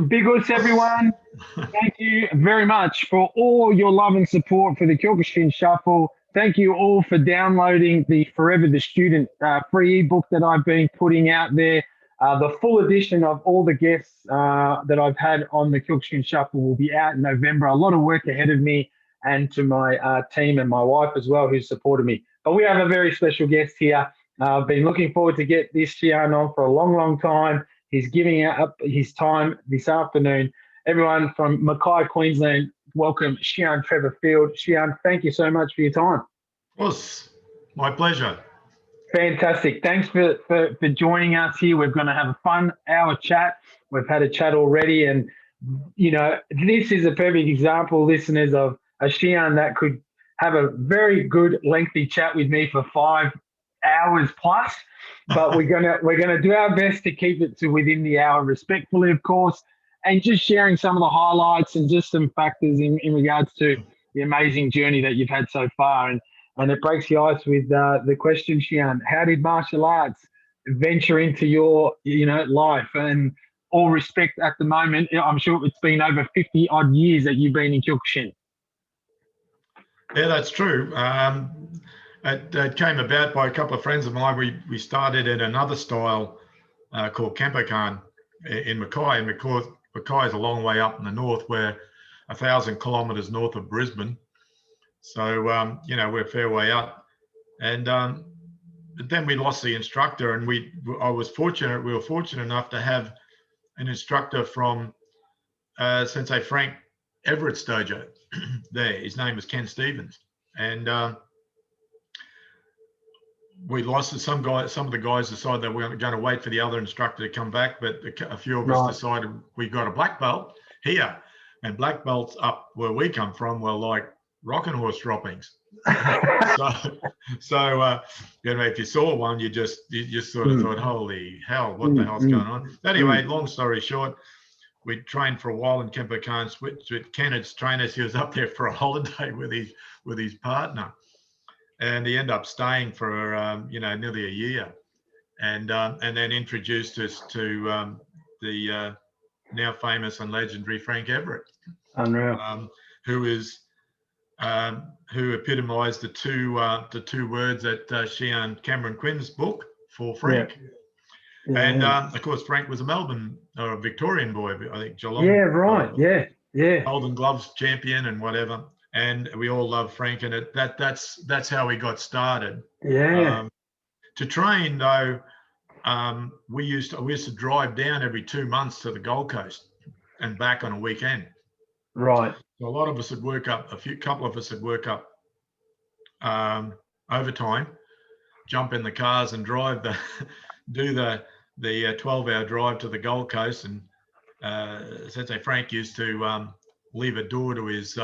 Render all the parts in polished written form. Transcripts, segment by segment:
Big us, everyone. Thank you very much for all your love and support for the Kyokushin Shuffle. Thank you all for downloading the Forever the Student free ebook that I've been putting out there. The full edition of all the guests that I've had on the Kyokushin Shuffle will be out in November. A lot of work ahead of me and to my team and my wife as well, who supported me. But we have a very special guest here. I've been looking forward to get this Shihan on for a long, long time. He's giving up his time this afternoon. Everyone from Mackay, Queensland, welcome Shihan Trevor Field. Shihan, thank you so much for your time. Was my pleasure. Fantastic. Thanks for joining us here. We're going to have a fun hour chat. We've had a chat already, and this is a perfect example, listeners, of a Shihan that could have a very good lengthy chat with me for 5 hours plus. But we're gonna do our best to keep it to within the hour, respectfully, of course, and just sharing some of the highlights and just some factors in regards to the amazing journey that you've had so far. And it breaks the ice with the question, Shihan, how did martial arts venture into your life? And all respect, at the moment, I'm sure it's been over 50 odd years that you've been in Kyokushin. Yeah, that's true. It came about by a couple of friends of mine. We started in another style called Kempokan in Mackay. And Mackay is a long way up in the north. We're 1,000 kilometres north of Brisbane. So, we're a fair way up. And then we lost the instructor, and we were fortunate enough to have an instructor from Sensei Frank Everett's dojo there. His name was Ken Stevens. And we lost it. Some of the guys decided they were going to wait for the other instructor to come back, but a few of us decided we got a black belt here, and black belts up where we come from were like rocking horse droppings. so if you saw one, you just sort of thought, holy hell, what the hell's going on? Anyway, long story short, we trained for a while in Kempokan, switched with Kenneth's trainers. He was up there for a holiday with his partner. And he ended up staying for nearly a year, and then introduced us to the now famous and legendary Frank Everett, unreal, who epitomised the two words at Shihan Cameron Quinn's book for Frank. Yeah. And of course, Frank was a Melbourne or a Victorian boy, I think Geelong. Yeah, right. Yeah. Golden Gloves champion and whatever. And we all love Frank, and that's how we got started. Yeah. To train though, we used to drive down every 2 months to the Gold Coast and back on a weekend. Right. So a lot of us would work up. Couple of us would work up overtime, jump in the cars and drive do the 12-hour drive to the Gold Coast. And Sensei Frank used to leave a door to his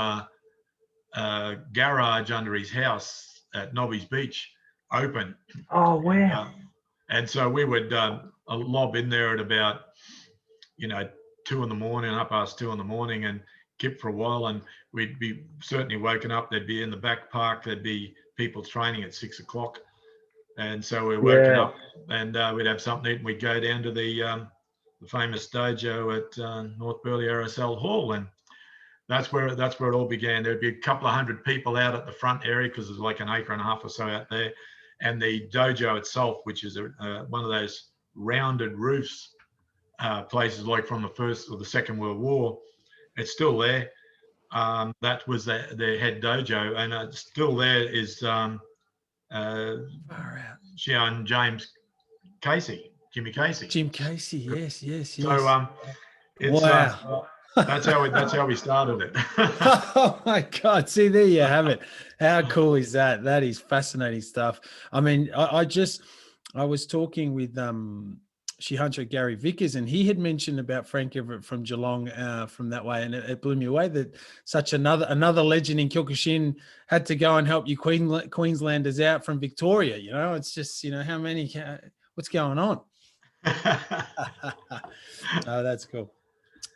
garage under his house at Nobby's Beach open. Oh, wow. And so we would lob in there at about 2 in the morning, up past 2 in the morning, and keep for a while. And we'd be certainly woken up. They'd be in the back park. There'd be people training at 6 o'clock. And so we're woken up, and we'd have something to eat, and we'd go down to the famous dojo at North Burleigh RSL Hall. And that's where it all began. There'd be a couple of hundred people out at the front area, because there's like an acre and a half or so out there. And the dojo itself, which is one of those rounded roofs places like from the First or the Second World War, it's still there. That was their head dojo, and still there is Shihan James Casey, Jimmy Casey. Jim Casey, yes. So it's wow. That's how we started it. Oh my God! See, there you have it. How cool is that? That is fascinating stuff. I mean, I was talking with Shihan Trevor Gary Vickers, and he had mentioned about Frank Everett from Geelong, from that way, and it blew me away that such another legend in Kyokushin had to go and help you Queenslanders out from Victoria. It's just how many? What's going on? Oh, that's cool.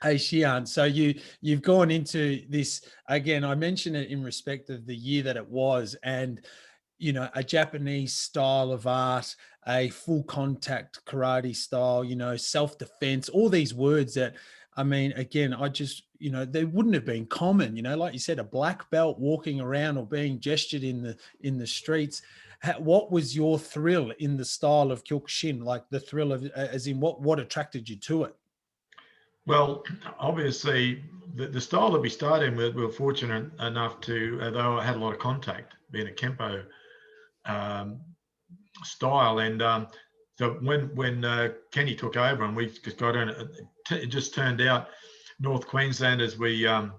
Hey, Shihan, so you've gone into this again. I mentioned it in respect of the year that it was, and you know, a Japanese style of art, a full contact karate style, you know, self-defense, all these words that, I mean, again, I just, you know, they wouldn't have been common, you know, like you said, a black belt walking around or being gestured in the streets. What was your thrill in the style of Kyokushin? Like the thrill of, as in what attracted you to it? Well, obviously, the style that we started with, we were fortunate enough to, although I had a lot of contact, being a Kempo um, style. And so when Kenny took over and we just got in, it just turned out North Queenslanders, I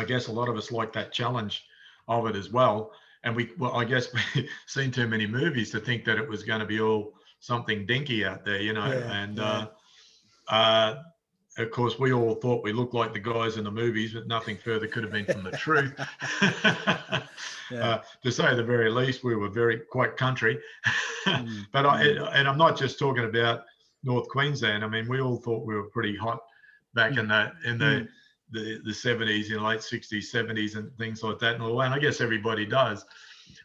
guess a lot of us like that challenge of it as well. And I guess we've seen too many movies to think that it was going to be all something dinky out there, you know. Yeah, and yeah. Of course, we all thought we looked like the guys in the movies, but nothing further could have been from the truth. Yeah. To say the very least, we were quite country. But and I'm not just talking about North Queensland. I mean, we all thought we were pretty hot back in the 70s, late 60s, 70s, and things like that. And I guess everybody does.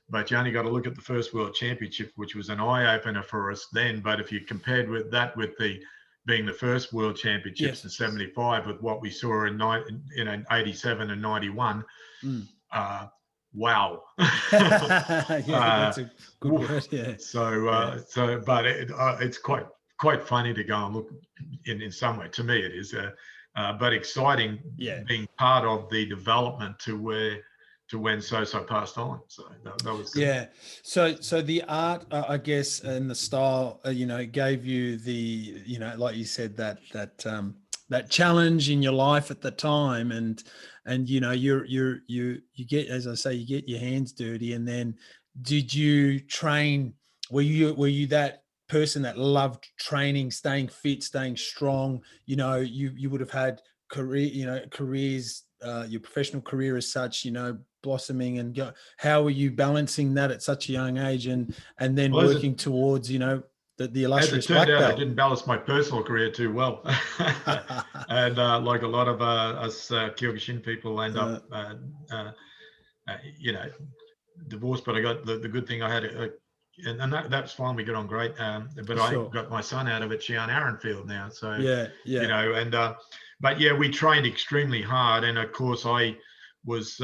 But you only got to look at the first World Championship, which was an eye opener for us then. But if you compared with that with being the first World Championships in '75 with what we saw in 87 and 91. Wow. That's a good word. Yeah. But it's quite funny to go and look in some way. To me, it is, but exciting being part of the development to when Sosai passed on. So that was good. Yeah. So the art, I guess, and the style, you know, gave you the, you know, like you said, that challenge in your life at the time, and you know, you get, as I say, you get your hands dirty. And then did you train? Were you that person that loved training, staying fit, staying strong? You know, you would have had careers, your professional career as such, you know, blossoming, and how were you balancing that at such a young age, and then working towards, you know, the illustrious black belt? As it turned out, I didn't balance my personal career too well. And like a lot of us Kyokushin people end up, you know, divorced. But I got the good thing, I had and that's fine. We got on great. But I got my son out of it, Shihan Trevor now. So you know, and but yeah, we trained extremely hard, and of course I was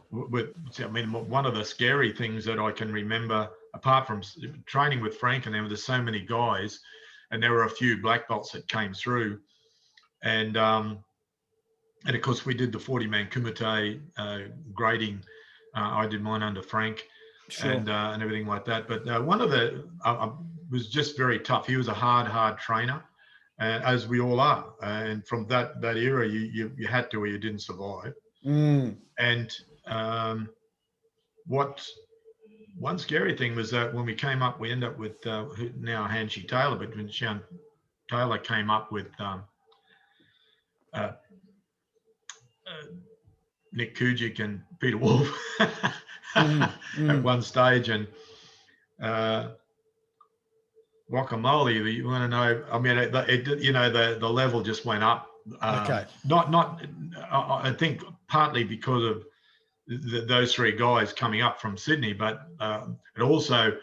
one of the scary things that I can remember, apart from training with Frank, and there were so many guys, and there were a few black belts that came through, and of course we did the 40-man kumite grading. I did mine under Frank. Sure. And everything like that. But one of the was just very tough. He was a hard trainer, as we all are. And from that era, you had to, or you didn't survive. And one scary thing was that when we came up, we ended up with now Hanshi Taylor, but when Shihan Taylor came up with Nick Kujic and Peter Wolf at one stage, and guacamole. You want to know? I mean, you know, the level just went up. Okay. Not. I think partly because of those three guys coming up from Sydney, but it also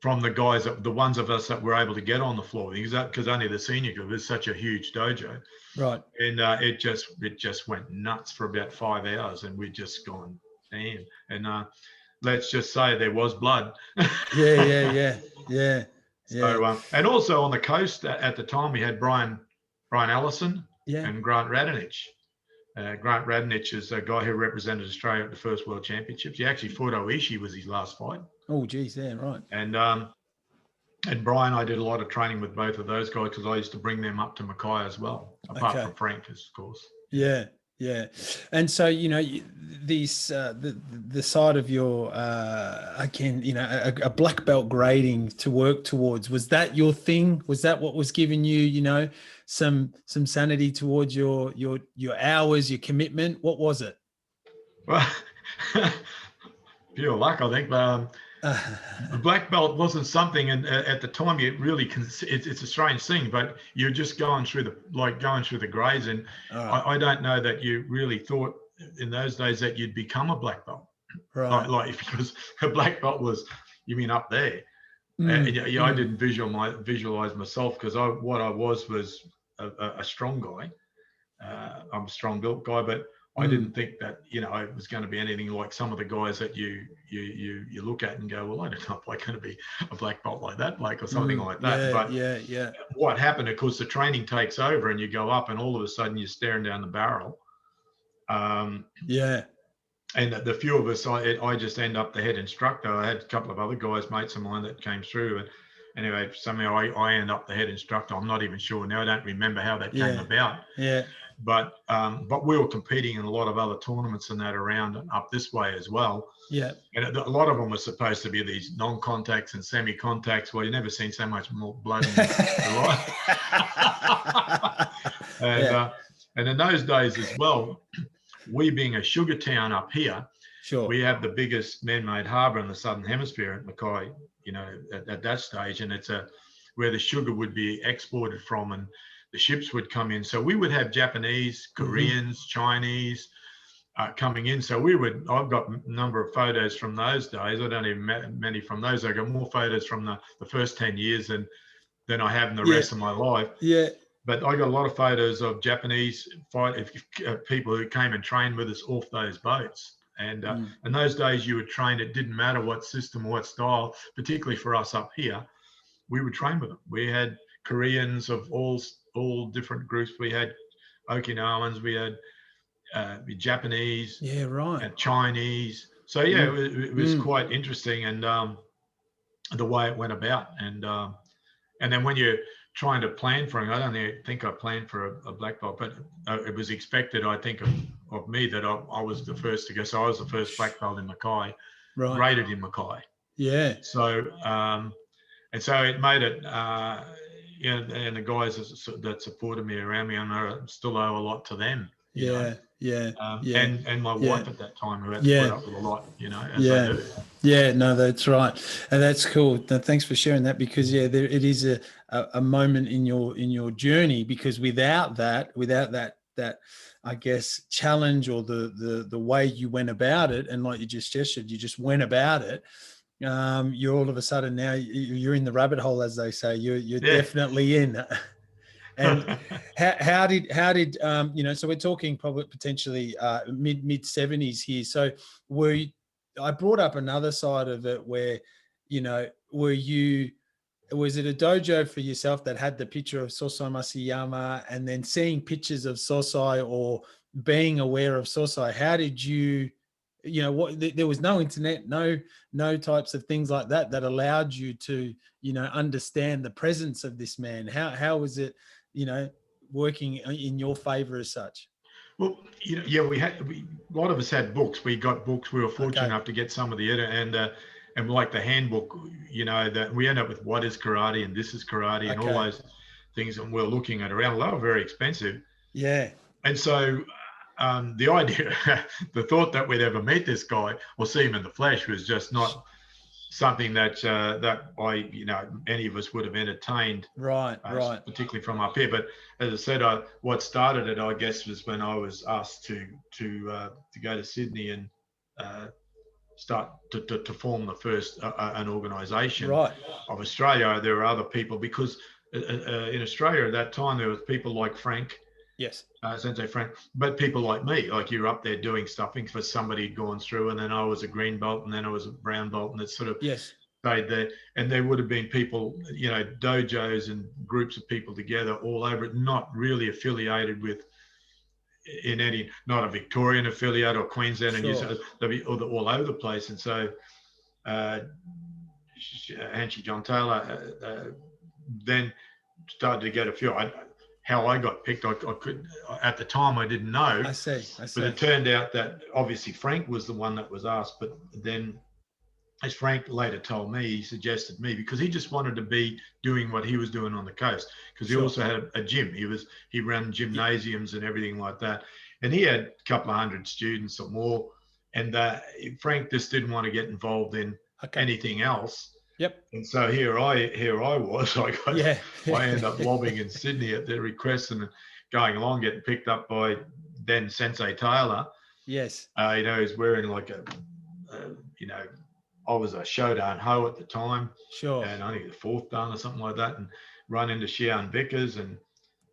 from the guys, the ones of us that were able to get on the floor, because only the senior group is such a huge dojo. Right. And it just went nuts for about 5 hours, and we'd just gone, damn. And let's just say there was blood. Yeah. So, and also on the coast at the time, we had Brian Allison and Grant Radonich. Grant Radonich is a guy who represented Australia at the first World Championships. He actually fought Oishi, was his last fight. Oh, geez, yeah, right. And Brian, I did a lot of training with both of those guys because I used to bring them up to Mackay as well, apart from Frank, of course. Yeah. And so, you know, these the side of your again, you know, a black belt grading to work towards, was that your thing? Was that what was giving you, you know, some sanity towards your hours, your commitment? What was it? Well, pure luck, I think. The black belt wasn't something, and at the time, you really it's a strange thing, but you're just going through the grades, and I don't know that you really thought in those days that you'd become a black belt. Right. Like because a black belt was, you mean up there? Mm, I didn't visualize myself because what I was a strong guy. I'm a strong built guy, but I didn't think that, you know, it was going to be anything like some of the guys that you look at and go, well, I don't know if I'm going to be a black belt like that bloke or something like that. Yeah, But yeah. what happened, of course, the training takes over and you go up and all of a sudden you're staring down the barrel. Yeah. And the few of us, I just end up the head instructor. I had a couple of other guys, mates of mine that came through. And anyway, somehow I end up the head instructor. I'm not even sure now. I don't remember how that came about. Yeah. But we were competing in a lot of other tournaments and that around up this way as well. Yeah. And a lot of them were supposed to be these non-contacts and semi-contacts. Well, you never seen so much more blood in your life. And in those days as well, we being a sugar town up here, sure, we have the biggest man-made harbour in the Southern Hemisphere at Mackay, you know, at that stage. And it's where the sugar would be exported from and the ships would come in. So we would have Japanese, Koreans, Chinese coming in. So I've got a number of photos from those days. I don't even many from those. I got more photos from the first 10 years than I have in the rest of my life. Yeah. But I got a lot of photos of Japanese people who came and trained with us off those boats. And in those days, you would train. It didn't matter what system or what style, particularly for us up here, we would train with them. We had Koreans of all different groups. We had Okinawans. We had Japanese. Yeah, right. And Chinese. So yeah, it was quite interesting, and the way it went about, and then when you're trying to plan for him, I don't think I planned for a black belt, but it was expected, I think, of me that I was the first to go. So I was the first black belt in Mackay, graded in Mackay. Yeah. So and so it made it, you know, and the guys that supported me around me, and I still owe a lot to them. You know? And my wife at that time, who had to put up with a lot, you know, as they do. Yeah, no, that's right, and that's cool. No, thanks for sharing that, because it is a moment in your journey, because without that I guess challenge, or the way you went about it, and like you just gestured, you just went about it. You're all of a sudden now you're in the rabbit hole, as they say. You're definitely in. And how did you know? So we're talking probably potentially mid 70s here. So I brought up another side of it where, you know, was it a dojo for yourself that had the picture of Sosai Mas Oyama, and then seeing pictures of Sosai, or being aware of Sosai? How did you know, there was no internet, no types of things like that allowed you to, you know, understand the presence of this man. How was it, you know, working in your favor as such? Well, you know, yeah, a lot of us had books. We got books. We were fortunate enough to get some of the and like the handbook, you know, that we end up with what is karate and this is karate and all those things, and we're looking at around. They were very expensive. Yeah. And so the idea, the thought that we'd ever meet this guy or see him in the flesh was just not something that I, you know, any of us would have entertained, right, particularly from up here. But as I said, what started it, I guess, was when I was asked to go to Sydney and start to form the first an organisation of Australia. There were other people, because in Australia at that time there was people like Frank. Yes. Sensei Frank, but people like me, like you're up there doing stuffing for somebody who'd gone through, and then I was a green belt, and then I was a brown belt, and it sort of stayed there. And there would have been people, you know, dojos and groups of people together all over it, not really affiliated with not a Victorian affiliate or Queensland and New South, they'd be all over the place. And so Hanshi John Taylor then started to get a few. How I got picked, I could, at the time I didn't know. I see. But it turned out that obviously Frank was the one that was asked, but then, as Frank later told me, he suggested me because he just wanted to be doing what he was doing on the coast, because he also had a gym. He ran gymnasiums and everything like that, and he had a couple of hundred students or more. And Frank just didn't want to get involved in anything else. Yep. And so here I was. I ended up lobbying in Sydney at their request and going along, getting picked up by then Sensei Taylor. Yes. You know, he's wearing like you know, I was a Shodan Ho at the time, Sure. and only the 4th Dan or something like that, and run into Shihan Vickers and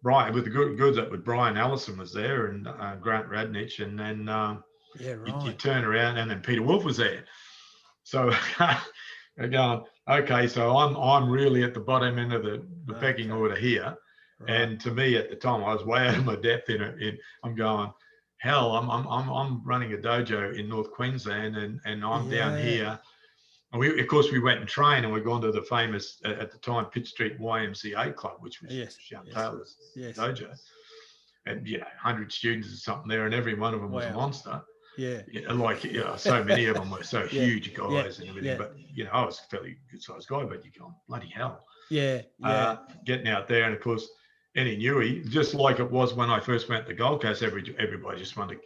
Brian with the goods up with Brian Allison was there, and Grant Radnich, and then Yeah, right. you turn around and then Peter Wolf was there. So I'm going, okay, so I'm really at the bottom end of the pecking order here. Right. And to me at the time, I was way out of my depth in it. I'm going, hell, I'm running a dojo in North Queensland, and I'm down here. And of course, we went and trained, and we've gone to the famous at the time Pitt Street YMCA club, which was Shihan Taylor's dojo, and 100 students or something there, and every one of them was a monster. Yeah. Like so many of them were so huge guys and everything. But I was a fairly good sized guy, but you're going, bloody hell. Yeah. Getting out there, and of course, Eddie Newey, just like it was when I first went to the Gold Coast, everybody just wanted.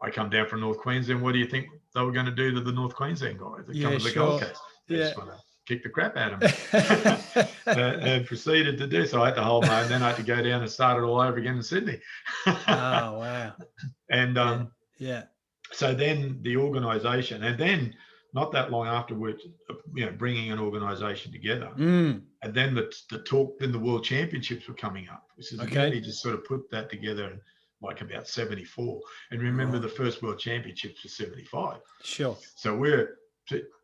I come down from North Queensland. What do you think they were going to do to the North Queensland guys that come to the Gold Coast? They just want to kick the crap out of them, and proceeded to do so. I had to hold my, and then I had to go down and start it all over again in Sydney. Oh wow! And so then the organisation, and then not that long afterwards, bringing an organisation together, and then the talk, then the World Championships were coming up. This is again, he just sort of put that together in like about 74. And remember, the first World Championships was 75. Sure. So we're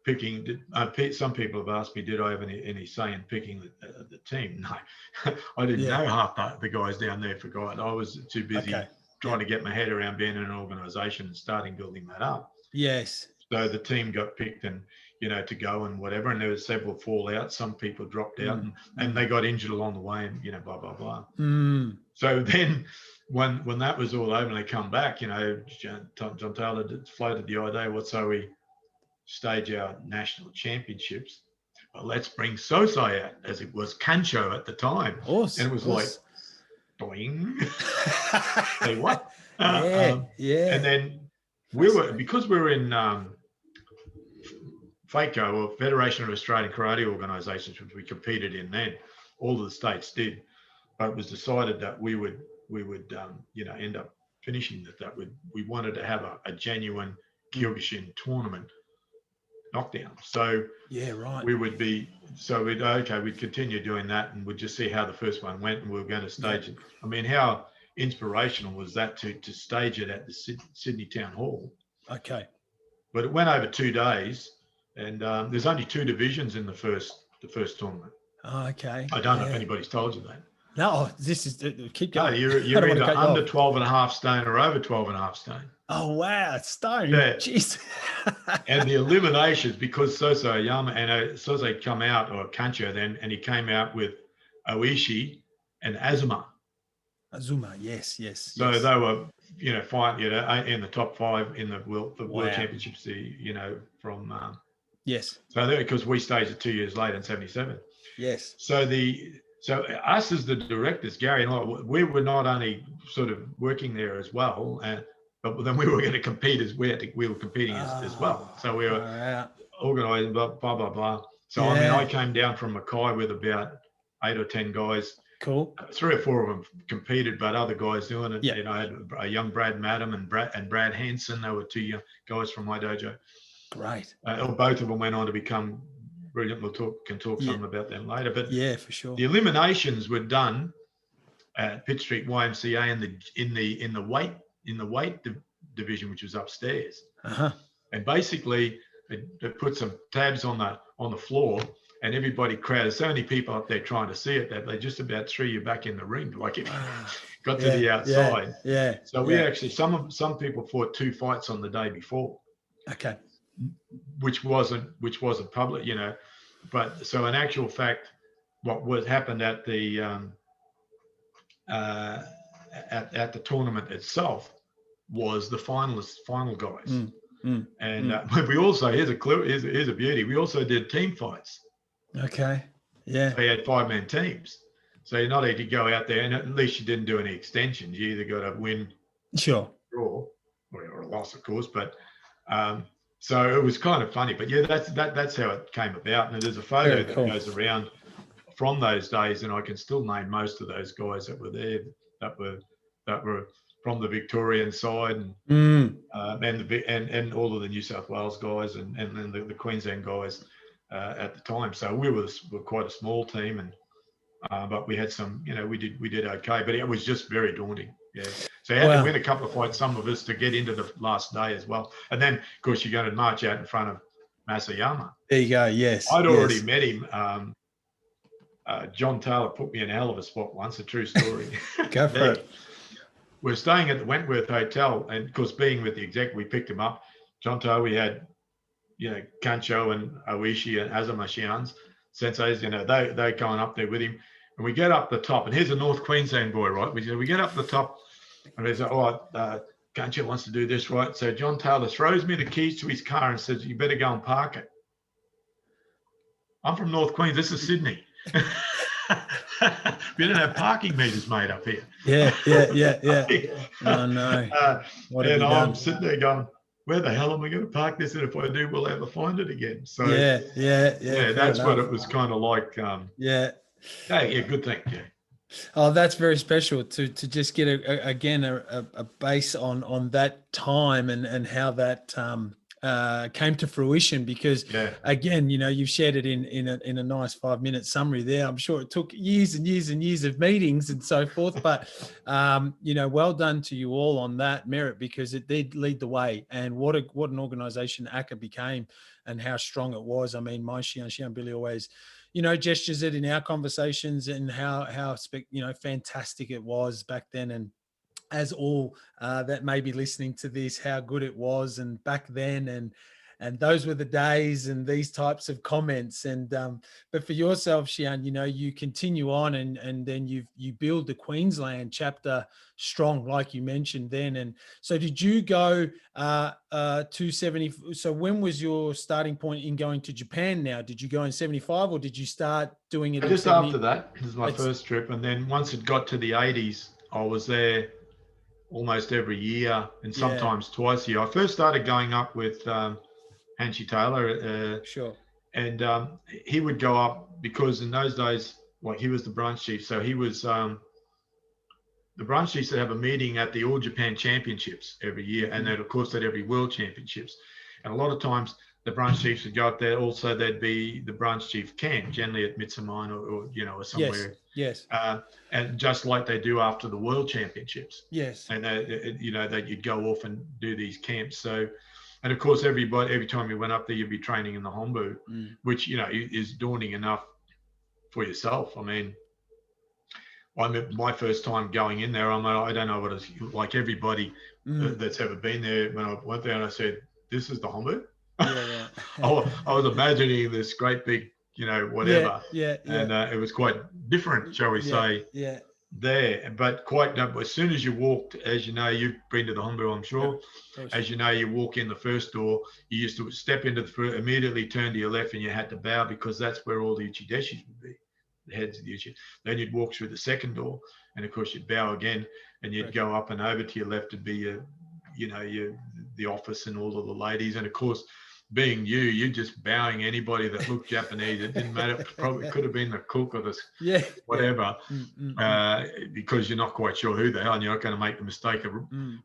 picking. Some people have asked me, did I have any say in picking the team? No, I didn't know half the guys down there forgot. I was too busy trying to get my head around being in an organisation and starting building that up. Yes. So the team got picked and, to go and whatever. And there was several fallouts. Some people dropped out and they got injured along the way and, blah, blah, blah. So then when that was all over and they come back, John Taylor floated the idea, what so we stage our national championships. Well, let's bring Sosai out, as it was Kancho at the time. Awesome. And it was like, doing. Say what? Yeah. And then because we were in FACO, or Federation of Australian Karate Organisations, which we competed in then, all of the states did, but it was decided that we would end up finishing that we wanted to have a genuine Kyokushin tournament knockdown. So we would be, we'd continue doing that, and we'd just see how the first one went, and we were going to stage it. I mean, how inspirational was that to stage it at the Sydney Town Hall? Okay. But it went over 2 days, and there's only 2 divisions in the first tournament. Oh, okay. I don't know if anybody's told you that. No, this is keep going. No, you're either under 12.5 stone or over 12.5 stone. Oh wow, it's stone. Yeah. Jeez. And the eliminations, because Sosai Oyama and Sosai come out, or Kancho then, and he came out with Oishi and Azuma. Azuma, yes. So they were, fighting, in the top 5 in the World Championships. From yes. So because we staged it 2 years later in 77. Yes. So us as the directors, Gary and I, we were not only sort of working there as well, but then we were going to compete we were competing as well. So we were organising, blah, blah, blah. So, I came down from Mackay with about 8 or 10 guys. Cool. 3 or 4 of them competed, but other guys doing it. Yeah. I had a young Brad Madam and Brad Hansen. They were 2 young guys from my dojo. Great. Both of them went on to become brilliant. We'll can talk some about them later. But yeah, for sure. The eliminations were done at Pitt Street YMCA in the weight division, which was upstairs. And basically they put some tabs on the floor, and everybody crowded. So many people up there trying to see it that they just about threw you back in the ring, like it got to the outside. Yeah. So we actually some people fought 2 fights on the day before. Okay. Which wasn't public, But so in actual fact, what happened at the at the tournament itself was the final guys. And we also, here's a beauty, we also did team fights. Okay. Yeah. So you had 5-man teams. So you're not able to go out there, and at least you didn't do any extensions. You either got to win, sure, draw, or a loss, of course. But so it was kind of funny. But yeah, that's how it came about. And there's a photo that goes around from those days, and I can still name most of those guys that were there, that were from the Victorian side, and and all of the New South Wales guys and the Queensland guys at the time. So we were quite a small team, and but we had some, we did okay, but it was just very daunting. Yeah. So you had to win a couple of fights, some of us, to get into the last day as well. And then, of course, you're going to march out in front of Mas Oyama. There you go. Yes. I'd already met him. John Taylor put me in a hell of a spot once, a true story. Go for it. We're staying at the Wentworth Hotel, and of course, being with the exec, we picked him up. John Taylor, we had, Kancho and Oishi and Azuma Shihan's senseis, they going up there with him. And we get up the top, and here's a North Queensland boy, right? We get up the top, and he's like, all right, Kancho wants to do this, right? So John Taylor throws me the keys to his car and says, you better go and park it. I'm from North Queens. This is Sydney. We don't have parking meters made up here. Yeah. Oh, no. And I'm sitting there going, where the hell am I going to park this? And if I do, we'll ever find it again. So yeah, that's what it was kind of like. Good thing. Yeah. Oh, that's very special to just get a base on that time and how that came to fruition, because again, you've shared it in a nice 5-minute summary there. I'm sure it took years and years and years of meetings and so forth, but well done to you all on that merit, because it did lead the way. And what an organization AKKA became and how strong it was. I mean, my Shihan Billy always gestures it in our conversations and how fantastic it was back then. And as all that may be listening to this, how good it was and back then, and those were the days, and these types of comments. And but for yourself, Shihan, you continue on, and then you build the Queensland chapter strong, like you mentioned then. And so did you go 270? So when was your starting point in going to Japan now? Did you go in 75, or did you start doing it just after that? This is my first trip. And then once it got to the 80s, I was there almost every year, and sometimes twice a year. I first started going up with Hanshi Taylor. Sure. And he would go up because in those days, he was the branch chief. So he was the branch chiefs that have a meeting at the All Japan Championships every year, and then of course at every World Championships. And a lot of times the branch chiefs would go up there. Also, there'd be the branch chief camp, generally at Mitsumine or somewhere. Yes. And just like they do after the World Championships. Yes. And that you'd go off and do these camps. So, and of course, every time you went up there, you'd be training in the Honbu, which is daunting enough for yourself. I mean, my first time going in there, I don't know what it's like. Everybody that's ever been there, when I went there and I said, "This is the Honbu." Yeah. I was imagining this great big, whatever. Yeah. And it was quite different, shall we say, there. But quite, as soon as you walked, as you know, you've been to the Honbu, I'm sure. As you know, you walk in the first door, you used to step into the first, immediately turn to your left, and you had to bow, because that's where all the uchideshis would be, the heads of the uchi. Then you'd walk through the second door, and of course you'd bow again, and you'd go up and over to your left to be the office and all of the ladies. And of course, being you're just bowing anybody that looked Japanese. It didn't matter. It probably could have been the cook or whatever, because you're not quite sure who they are, and you're not going to make the mistake of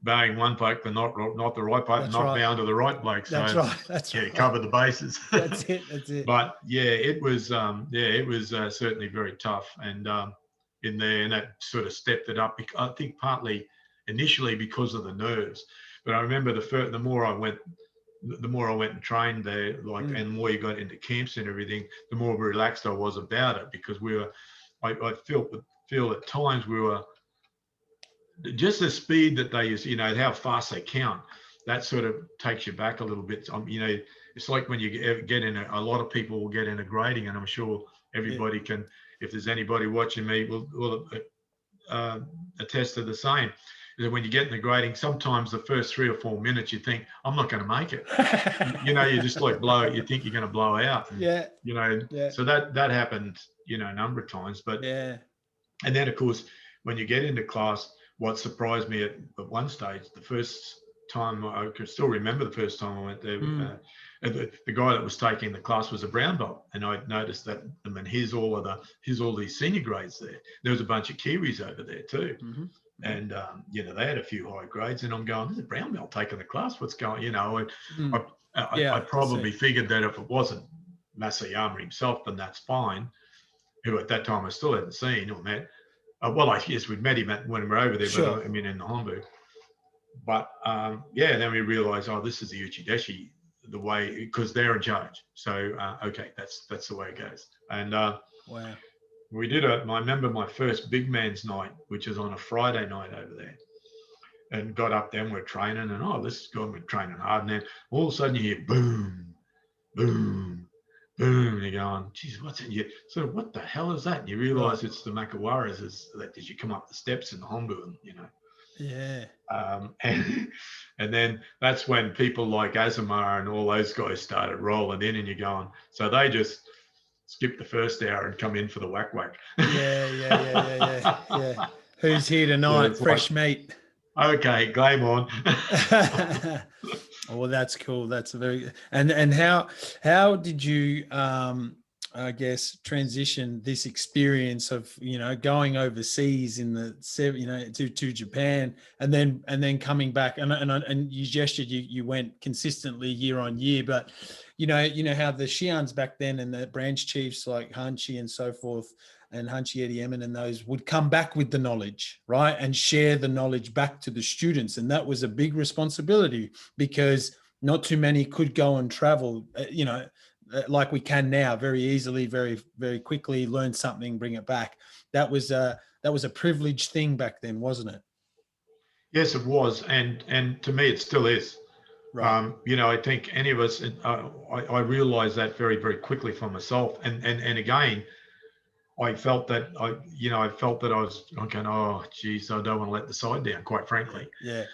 bowing one bloke but not the right bloke, bowing to the right bloke. So that's right. Cover the bases. That's it. But it was certainly very tough, and in there, and that sort of stepped it up. I think partly initially because of the nerves, but I remember the more I went and trained there, and the more you got into camps and everything, the more relaxed I was about it, because I feel at times we were just the speed that they use, how fast they count, that sort of takes you back a little bit. It's like when you get in a lot of people will get in a grading, and I'm sure everybody can, if there's anybody watching me, will attest to the same. When you get in the grading, sometimes the first 3 or 4 minutes you think, I'm not going to make it. You just like you think you're going to blow out. And, so that happened, a number of times. But and then of course, when you get into class, what surprised me at one stage, the first time, I can still remember the first time I went there, the guy that was taking the class was a brown belt, and I noticed that. I mean, here's all these senior grades there. There was a bunch of Kiwis over there too. And, you know, they had a few high grades, and I'm going, there's a brown belt taking the class. What's going, you know, I probably figured that if it wasn't Mas Oyama himself, then that's fine, who at that time I still hadn't seen or met. Well, I guess we'd met him when we were over there, Sure. but I mean, in the Honbu. But yeah, then we realized, oh, this is the Uchideshi, the way, because they're in charge. So, okay, that's the way it goes. And wow. We did I remember my first big man's night, which is on a Friday night over there, and got up there and we're training, and oh, this is good, we're training hard. And then all of a sudden you hear boom, boom, boom, and you're going, geez, what's it? You sort of, what the hell is that? And you realize it's the Mackay as you come up the steps in the Honbu, and you know. Yeah. And then that's when people like Azamar and all those guys started rolling in, and you're going, so they just skip the first hour and come in for the whack. Yeah. Who's here tonight? Yeah, fresh meat. Okay, game on. Well, that's cool. That's a very and how did you I guess transition this experience of, you know, going overseas in the to Japan and then coming back and you gestured you went consistently year on year, but you know how the Shians back then and the branch chiefs like Hanchi and so forth and Hanchi Eddie Emin and those would come back with the knowledge, right, and share the knowledge back to the students, and that was a big responsibility because not too many could go and travel, you know, like we can now, very easily, very, very quickly, learn something, bring it back. That was a privileged thing back then, wasn't it? Yes, it was, and to me, it still is. Right. You know, I think any of us, I realized that very, very quickly for myself, and again, I felt that I was going, oh, geez, I don't want to let the side down, quite frankly. Yeah.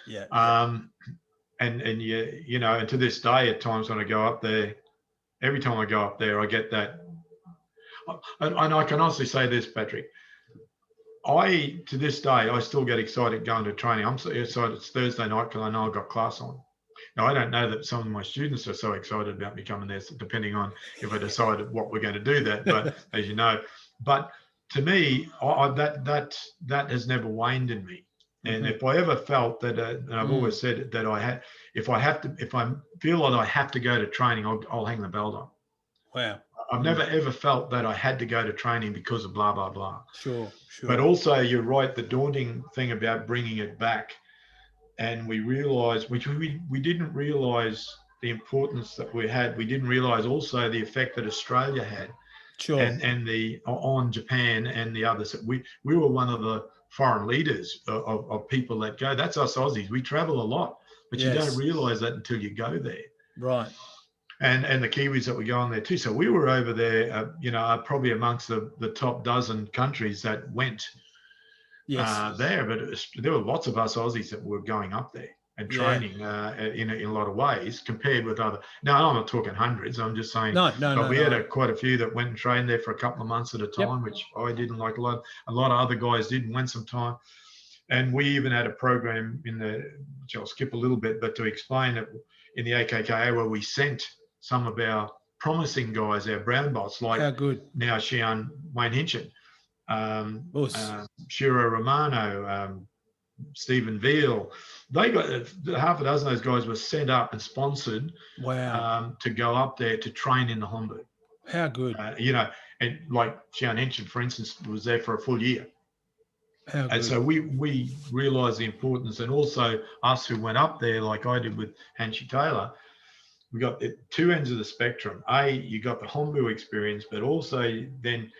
And you know, and to this day, at times when I go up there, every time I go up there, I get that. And I can honestly say this, Patrick. To this day, I still get excited going to training. I'm so excited it's Thursday night because I know I've got class on. Now, I don't know that some of my students are so excited about me coming there, depending on if I decided what we're going to do that. But as you know, but to me, that has never waned in me. And if I ever felt that, and I've always said that if I feel like I have to go to training, I'll hang the belt on. Wow. I've never ever felt that I had to go to training because of blah, blah, blah. Sure. But also, you're right, the daunting thing about bringing it back. And we realized, which we didn't realize the importance that we had. We didn't realize also the effect that Australia had. Sure. And on Japan and the others. We were one of the foreign leaders of people that go. That's us Aussies. We travel a lot, but you don't realize that until you go there. Right. And the Kiwis that were going there too. So we were over there, you know, probably amongst the top dozen countries that went there. But there were lots of us Aussies that were going up there and training in a lot of ways compared with other. Now, I'm not talking hundreds. I'm just saying. But we had quite a few that went and trained there for a couple of months at a time, which I didn't like. A lot of other guys did and went some time. And we even had a program which I'll skip a little bit, but to explain it, in the AKKA where we sent some of our promising guys, our brown belts, like now Shihan Wayne Hinchin, Shiro Romano, Stephen Veal. They got half a dozen of those guys were sent up and sponsored to go up there to train in the Honbu. How good. You know, and like Shihan Hinchin, for instance, was there for a full year. How good. And so we realised the importance, and also us who went up there, like I did with Hanshi Taylor, we got the two ends of the spectrum. You got the Honbu experience, but also then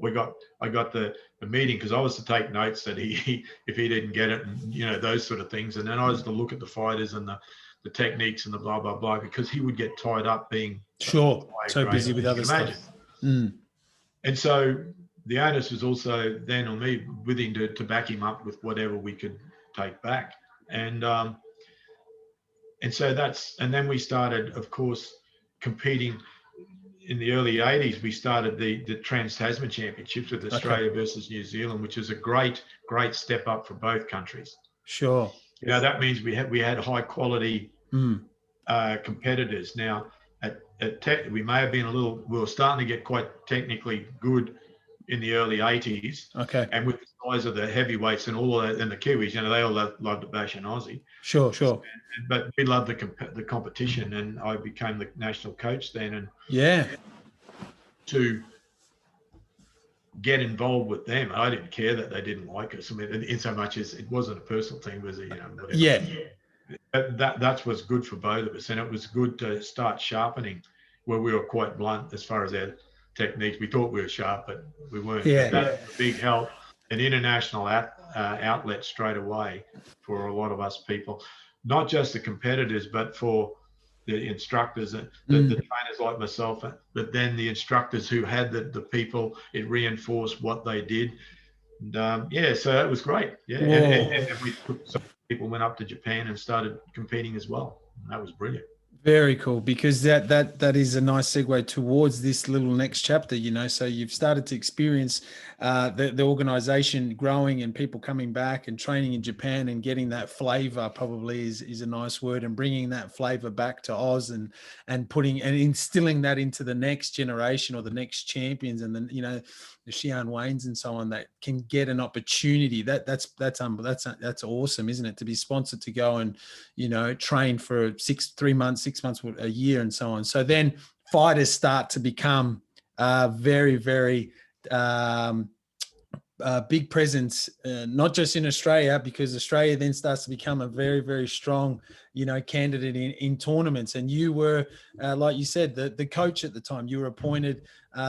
I got the meeting, because I was to take notes that if he didn't get it, and you know, those sort of things, and then I was to look at the fighters and the techniques and the blah blah blah, because he would get tied up being so busy with other stuff. And so the onus was also then on me with him to back him up with whatever we could take back, and so and then we started, of course, competing. In the early 80s, we started the Trans-Tasman Championships with Australia versus New Zealand, which is a great step up for both countries. Sure. You know, that means we had high quality competitors. Now, we may have been we were starting to get quite technically good in the early 80s. Okay. And with the size of the heavyweights and all that, and the Kiwis, they all loved to bash an Aussie. Sure. But we loved the competition, and I became the national coach then. And yeah, to get involved with them, I didn't care that they didn't like us. I mean, in so much as it wasn't a personal thing, was it? Whatever. Yeah. That was good for both of us, and it was good to start sharpening where we were quite blunt as far as our techniques. We thought we were sharp, but we weren't. Yeah. That was a big help, an international outlet straight away for a lot of us people, not just the competitors, but for the instructors, the trainers like myself, but then the instructors who had the people. It reinforced what they did. And, so that was great. Yeah, and we some people went up to Japan and started competing as well. And that was brilliant. Very cool, because that is a nice segue towards this little next chapter, so you've started to experience the organization growing and people coming back and training in Japan and getting that flavor, probably is a nice word, and bringing that flavor back to Oz and putting and instilling that into the next generation or the next champions, and then the Shihan Waynes and so on, that can get an opportunity. That's awesome, isn't it? To be sponsored to go and train for 3 months, 6 months, a year, and so on. So then fighters start to become very, very big presence, not just in Australia, because Australia then starts to become a very, very strong, candidate in tournaments. And you were, like you said, the coach at the time. You were appointed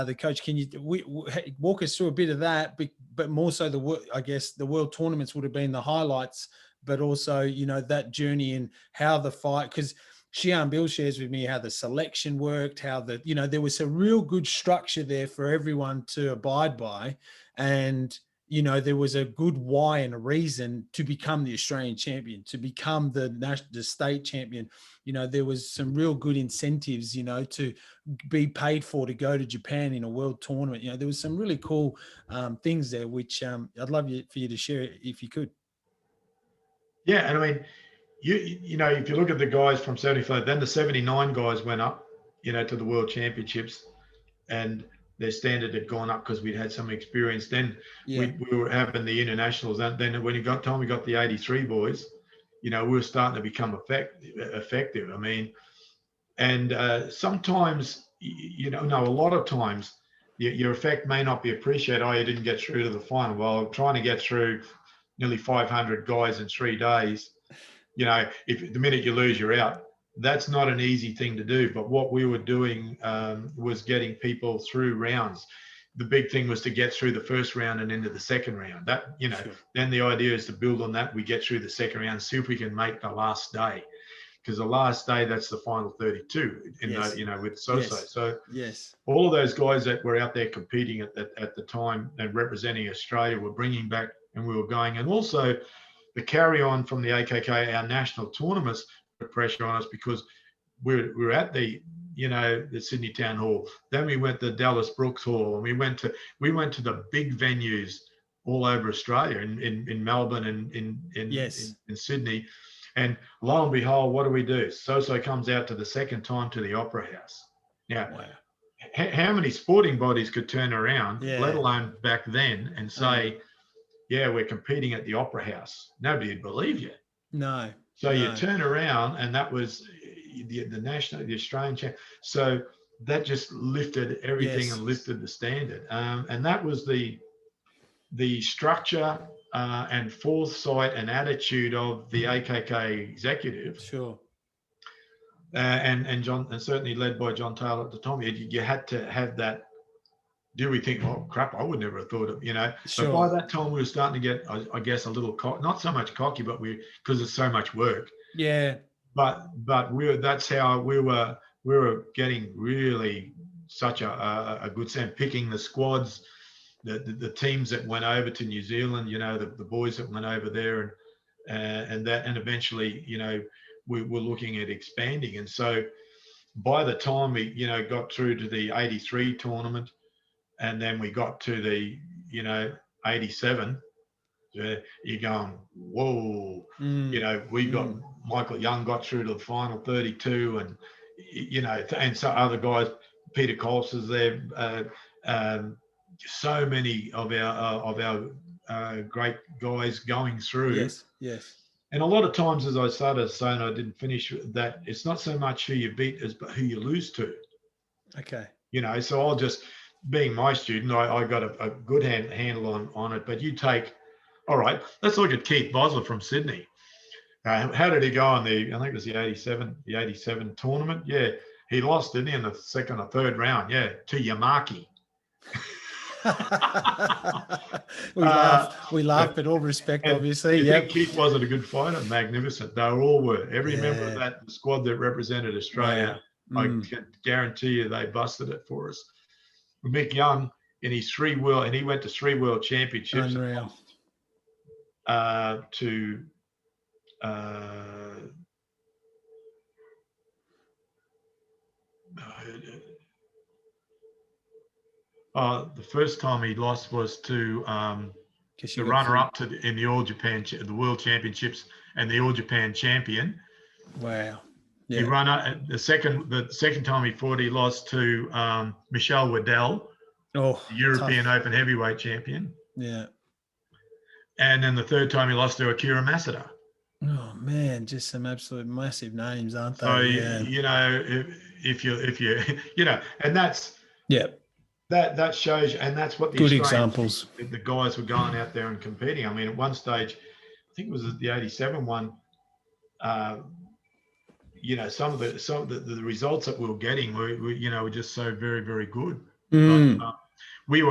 the coach. Can you walk us through a bit of that? But more so, I guess the world tournaments would have been the highlights, but also, that journey and how the fight, because Shihan Bill shares with me how the selection worked, how there was a real good structure there for everyone to abide by. And, there was a good why and a reason to become the Australian champion, to become the state champion. There was some real good incentives, to be paid for to go to Japan in a world tournament. There was some really cool things there, which I'd love for you to share if you could. Yeah, and I mean, if you look at the guys from 75, then the 79 guys went up, to the World Championships, and their standard had gone up because we'd had some experience. Then we were having the internationals. And then when we got the 83 boys, we were starting to become effective. I mean, and sometimes, a lot of times your effect may not be appreciated. Oh, you didn't get through to the final. Well, trying to get through nearly 500 guys in 3 days, if the minute you lose, you're out. That's not an easy thing to do. But what we were doing was getting people through rounds. The big thing was to get through the first round and into the second round. That, sure. Then the idea is to build on that. We get through the second round, see if we can make the last day. Because the last day, that's the final 32 with Sosai. Yes. So yes, all of those guys that were out there competing at the time and representing Australia were bringing back, and we were going. And also the carry on from the AKK, our national tournaments, put pressure on us because we're at the Sydney Town Hall. Then we went to Dallas Brooks Hall, and we went to the big venues all over Australia, in Melbourne and in Sydney. And lo and behold, what do? Sosai comes out to the second time to the Opera House. Now, wow. How many sporting bodies could turn around, let alone back then, and say, we're competing at the Opera House? Nobody would believe you. No. So you turn around, and that was the Australian champ. So that just lifted everything and lifted the standard. And that was the structure and foresight and attitude of the AKK executive. Sure. And John, and certainly led by John Taylor at the time. You had to have that. Do we think, oh crap, I would never have thought of, Sure. But by that time we were starting to get, I guess, a little not so much cocky, but because it's so much work. Yeah. But that's how we were getting really such a good sense, picking the squads, the teams that went over to New Zealand, the boys that went over there, and eventually, we were looking at expanding. And so by the time we, got through to the 83 tournament, and then we got to the, 87, you're going, whoa, we got Michael Young got through to the final 32, and, and so other guys, Peter Colts is there, so many of our great guys going through. Yes, yes. And a lot of times, as I started saying, I didn't finish that. It's not so much who you beat as but who you lose to. Okay. You know, so I'll just, being my student, I got a good handle on it. But you take, all right, let's look at Keith Bosler from Sydney. How did he go on I think it was the 87 tournament? Yeah, he lost, didn't he, in the second or third round? Yeah, to Yamaki. We laugh, but all respect, obviously. You Yeah. think Keith wasn't a good fighter? Magnificent. They all were. Every member of that squad that represented Australia, Wow. I can guarantee you they busted it for us. Mick Young in his and he went to 3 world championships. Unreal. To the first time he lost was to the runner-up in the the World Championships and the All Japan champion. Wow. Yeah. He ran up the second time he fought. He lost to Michelle Waddell, the European Open heavyweight champion. Yeah. And then the third time he lost to Akira Masada. Oh man, just some absolute massive names, aren't they? So you know, if you you know, and that's that shows you, and that's what the good Australian, examples. The guys were going out there and competing. I mean, at one stage, I think it was the 87 one. You know, some of the results that we were getting were just so very, very good. But, we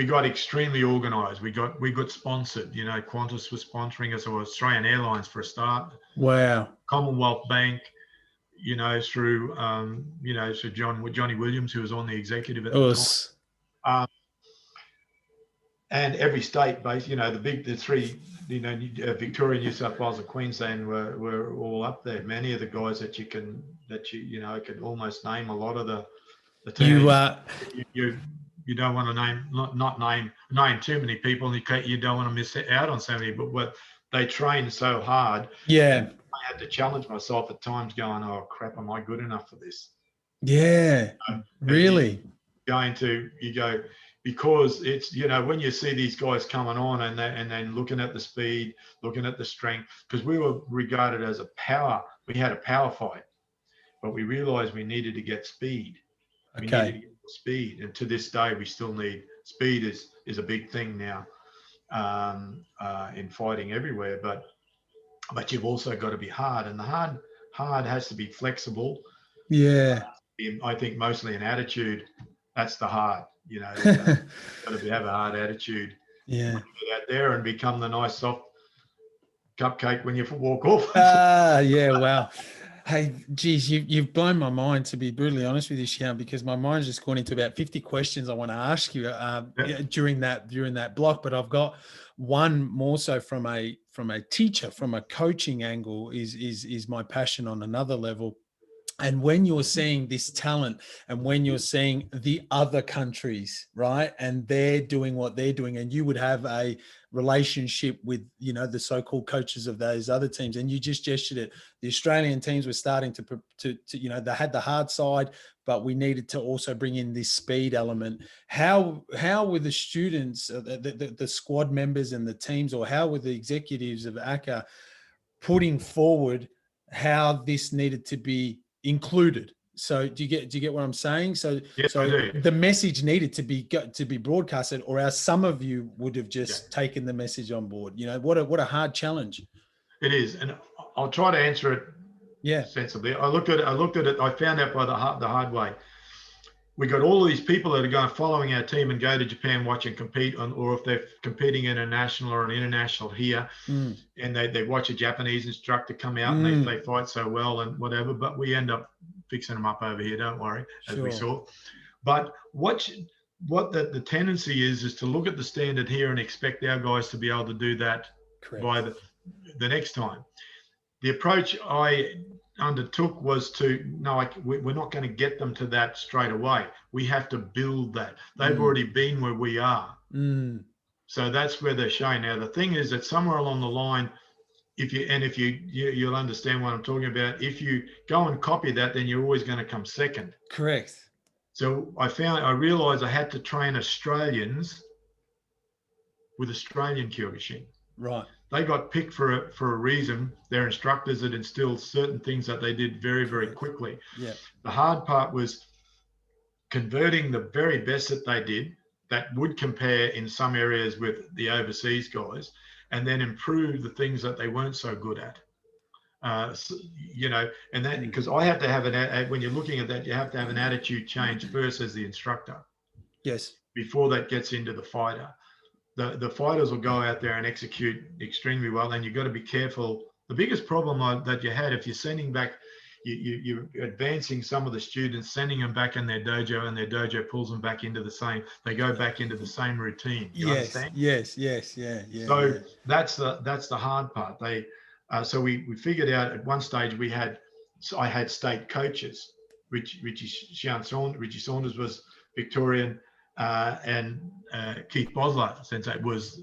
got extremely organised. We got sponsored. You know, Qantas was sponsoring us, or Australian Airlines for a start. Wow. Commonwealth Bank. You know, through so Johnny Williams, who was on the executive at the time. And every state based, the three, Victoria, New South Wales, and Queensland were all up there. Many of the guys that you could almost name a lot of the teams. You don't want to name too many people, and you don't want to miss out on so many. But what they train so hard. Yeah. I had to challenge myself at times, going, "Oh crap, am I good enough for this?" Yeah. Really. You go. Because it's, when you see these guys coming on and then looking at the speed, looking at the strength, because we were regarded as we had a power fight, but we realized we needed to get speed. We needed to get speed. And to this day, we still need speed is a big thing now in fighting everywhere. But you've also got to be hard, and the hard has to be flexible. Yeah. I think mostly an attitude. That's the hard. Got to have a hard attitude. Yeah. Get out there and become the nice soft cupcake when you walk off. Yeah. Wow. Hey, geez, you've blown my mind, to be brutally honest with you, Shihan, because my mind's just gone into about 50 questions I want to ask you during that block. But I've got one more so from a teacher, from a coaching angle, is my passion on another level. And when you're seeing this talent, and when you're seeing the other countries, right, and they're doing what they're doing, and you would have a relationship with, the so-called coaches of those other teams, and you just gestured it. The Australian teams were starting to they had the hard side, but we needed to also bring in this speed element. How were the students, the squad members and the teams, or how were the executives of AKKA putting forward how this needed to be included? So do you get what I'm saying? So, yes, so I do. The message needed to be broadcasted, or else some of you would have just taken the message on board. What a hard challenge. It is, and I'll try to answer it sensibly. I looked at it. I found out by the hard way. We got all of these people that are going following our team and go to Japan, watch and compete, or if they're competing in a national or an international here, and they watch a Japanese instructor come out and they fight so well and whatever, but we end up fixing them up over here, don't worry, as we saw. But what the tendency is to look at the standard here and expect our guys to be able to do that by the next time. The approach I undertook was we're not going to get them to that straight away. We have to build that. They've already been where we are. So that's where they're showing. Now, the thing is that somewhere along the line, you'll understand what I'm talking about. If you go and copy that, then you're always going to come second. Correct. So I realized I had to train Australians with Australian Kyokushin. Right. They got picked for a reason. Their instructors had instilled certain things that they did very, very quickly. Yeah. The hard part was converting the very best that they did that would compare in some areas with the overseas guys, and then improve the things that they weren't so good at. And that, because I have to have when you're looking at that, you have to have an attitude change first as the instructor. Yes. Before that gets into the fighter. The fighters will go out there and execute extremely well, and you've got to be careful. The biggest problem that you had, if you're sending back, you're advancing some of the students, sending them back in their dojo, and their dojo pulls them back into they go back into the same routine. You understand? Yes. Yeah. So that's the hard part. So we figured out at one stage I had state coaches, Richie Saunders was Victorian, and Keith Bosler, Sensei, was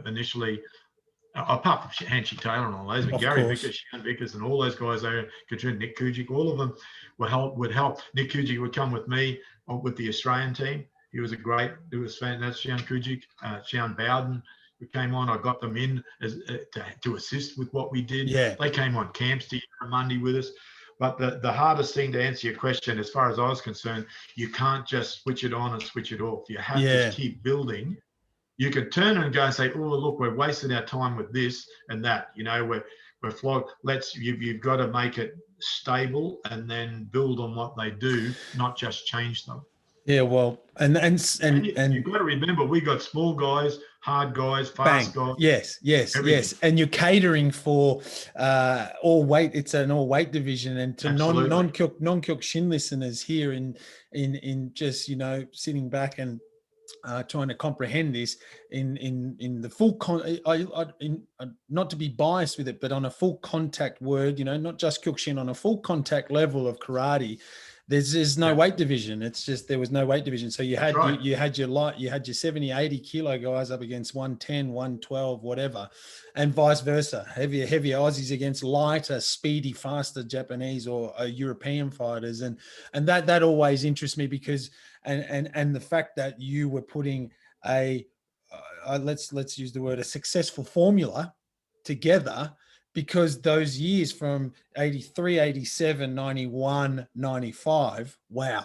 initially, apart from Hanshi Taylor and all those, and Gary Vickers, Shihan Vickers, and all those guys there, Katrina, Nick Kujic, all of them would help. Nick Kujic would come with me with the Australian team. He was fantastic. That's Shihan Kujic, Shihan Bowden, who came on. I got them in to assist with what we did. Yeah. They came on camps to Monday with us. But the hardest thing to answer your question, as far as I was concerned, you can't just switch it on and switch it off. You have to keep building. You could turn and go and say, "Oh, look, we've wasted our time with this and that. We're flogged. You've got to make it stable and then build on what they do, not just change them." Yeah, well, and you've got to remember, we got small guys, hard guys, fast guys. Yes. And you're catering for all weight. It's an all weight division, and to non-Kyokushin listeners here in just sitting back and trying to comprehend this in the full not to be biased with it, but on a full contact word, not just Kyokushin, on a full contact level of karate. There's no weight division. It's just there was no weight division. So you had you had your 70, 80 kilo guys up against 110, 112, whatever, and vice versa. Heavier Aussies against lighter, speedy, faster Japanese or European fighters, and that always interests me because and the fact that you were putting let's use the word, a successful formula together. Because those years from 83, 87, 91, 95, wow,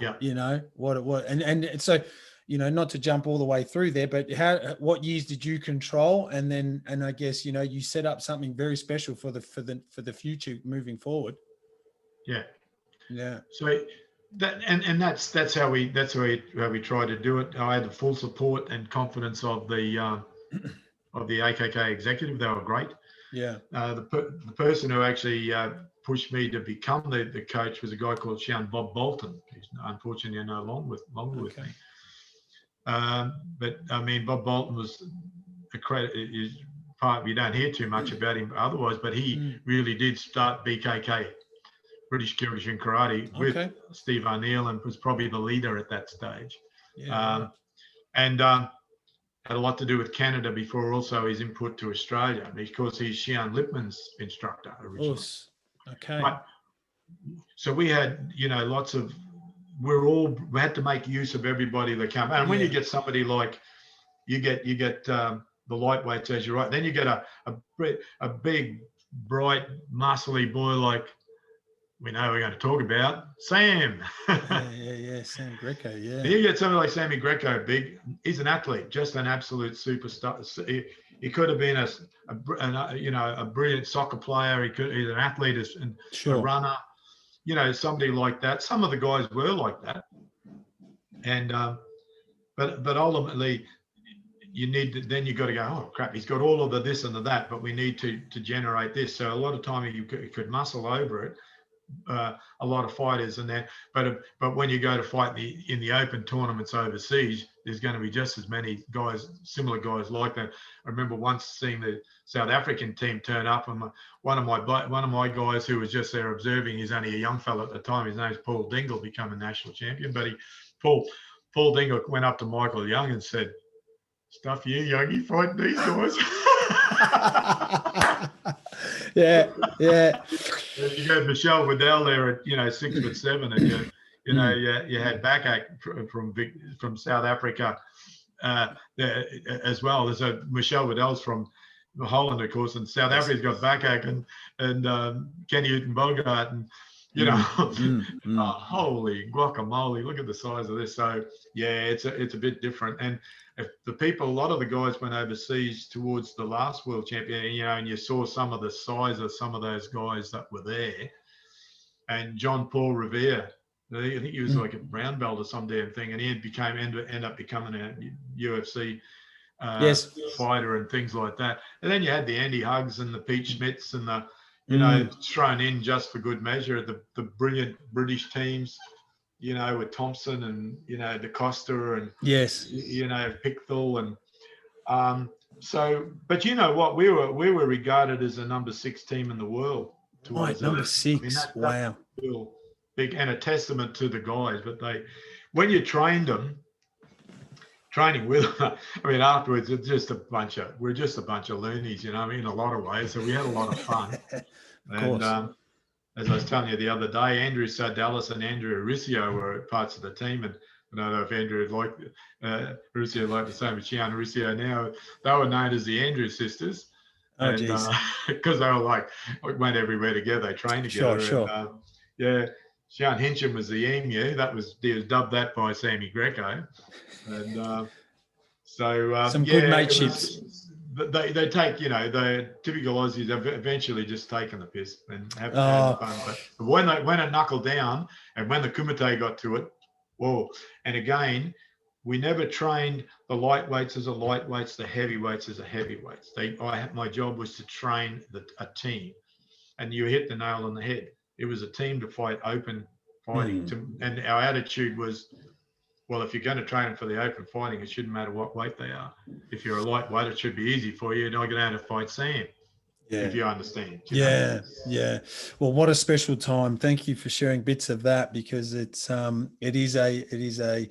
what, and so, not to jump all the way through there, but what years did you control? And I guess, you set up something very special for the future moving forward. Yeah. Yeah. So that's how we try to do it. I had the full support and confidence of the AKK executive. They were great. Yeah. The person who actually pushed me to become the coach was a guy called Bob Bolton, who's unfortunately no longer with me. But I mean, Bob Bolton was is part. You don't hear too much about him otherwise, but he really did start BKK, British Kyokushin Karate, with Steve O'Neill, and was probably the leader at that stage. Yeah. Had a lot to do with Canada before also his input to Australia, because he's Shihan Lipman's instructor originally. Okay. But, so we had, lots of, we had to make use of everybody that came. And when you get somebody like, you get the lightweights, as you're right, then you get a big, bright, muscly boy like, we know we're going to talk about Sam. Sam Greco. Yeah. You get somebody like Sammy Greco, big. He's an athlete, just an absolute superstar. He could have been a brilliant soccer player. He's an athlete and a runner. Somebody like that. Some of the guys were like that, and but ultimately, then you've got to go, oh crap, he's got all of the this and the that, but we need to generate this. So a lot of time you could muscle over it. A lot of fighters and that, but when you go to fight in the open tournaments overseas, there's going to be just as many guys, similar guys like that. I remember once seeing the South African team turn up, and one of my guys who was just there observing, he's only a young fella at the time, his name's Paul Dingle, become a national champion, but Paul Dingle went up to Michael Young and said, "Stuff you, Youngie, fighting these guys." Yeah. You got Michelle Waddell there at 6'7", and You know, you had Backak from South Africa as well. There's a Michelle Waddell's from Holland, of course, and South Africa's got Backak and Kenny Utenbogart, and you know, holy guacamole! Look at the size of this. So yeah, it's a bit different. And if the people, a lot of the guys went overseas towards the last world champion, you know, and you saw some of the size of some of those guys that were there. And John Paul Revere, I think he was like a brown belt or some damn thing, and he ended up becoming a UFC fighter and things like that. And then you had the Andy Huggs and the Pete Schmitz and the, you know, thrown in just for good measure, the brilliant British teams, you know, with Thompson and, you know, DeCosta and, you know, Pickthall. And so, but you know what, we were regarded as a number 6 team in the world. Right, number 6. I mean, wow. Real big, and a testament to the guys. But when you trained them, training with them, I mean, afterwards, we're just a bunch of loonies, you know, I mean, in a lot of ways. So we had a lot of fun. And as I was telling you the other day, Andrew Sardalis and Andrea Riccio were parts of the team. And I don't know if Andrew liked Riccio like the same as Shihan Riccio now. They were known as the Andrew sisters. Because they were like, went everywhere together, they trained together. Sure. And, yeah, Sean Hincham was the emu. He was dubbed that by Sammy Greco. And so some good mateships. They take, you know, the typical Aussies have eventually just taken the piss and have fun. But when it knuckled down and when the Kumite got to it, whoa! And again, we never trained the lightweights as a lightweights, the heavyweights as a heavyweights. My job was to train a team, and you hit the nail on the head. It was a team to fight, open fighting, and our attitude was, well, if you're going to train for the open fighting, it shouldn't matter what weight they are. If you're a lightweight, it should be easy for you. You're not going to fight Sam. If you understand. Yeah. Well, what a special time. Thank you for sharing bits of that, because it is a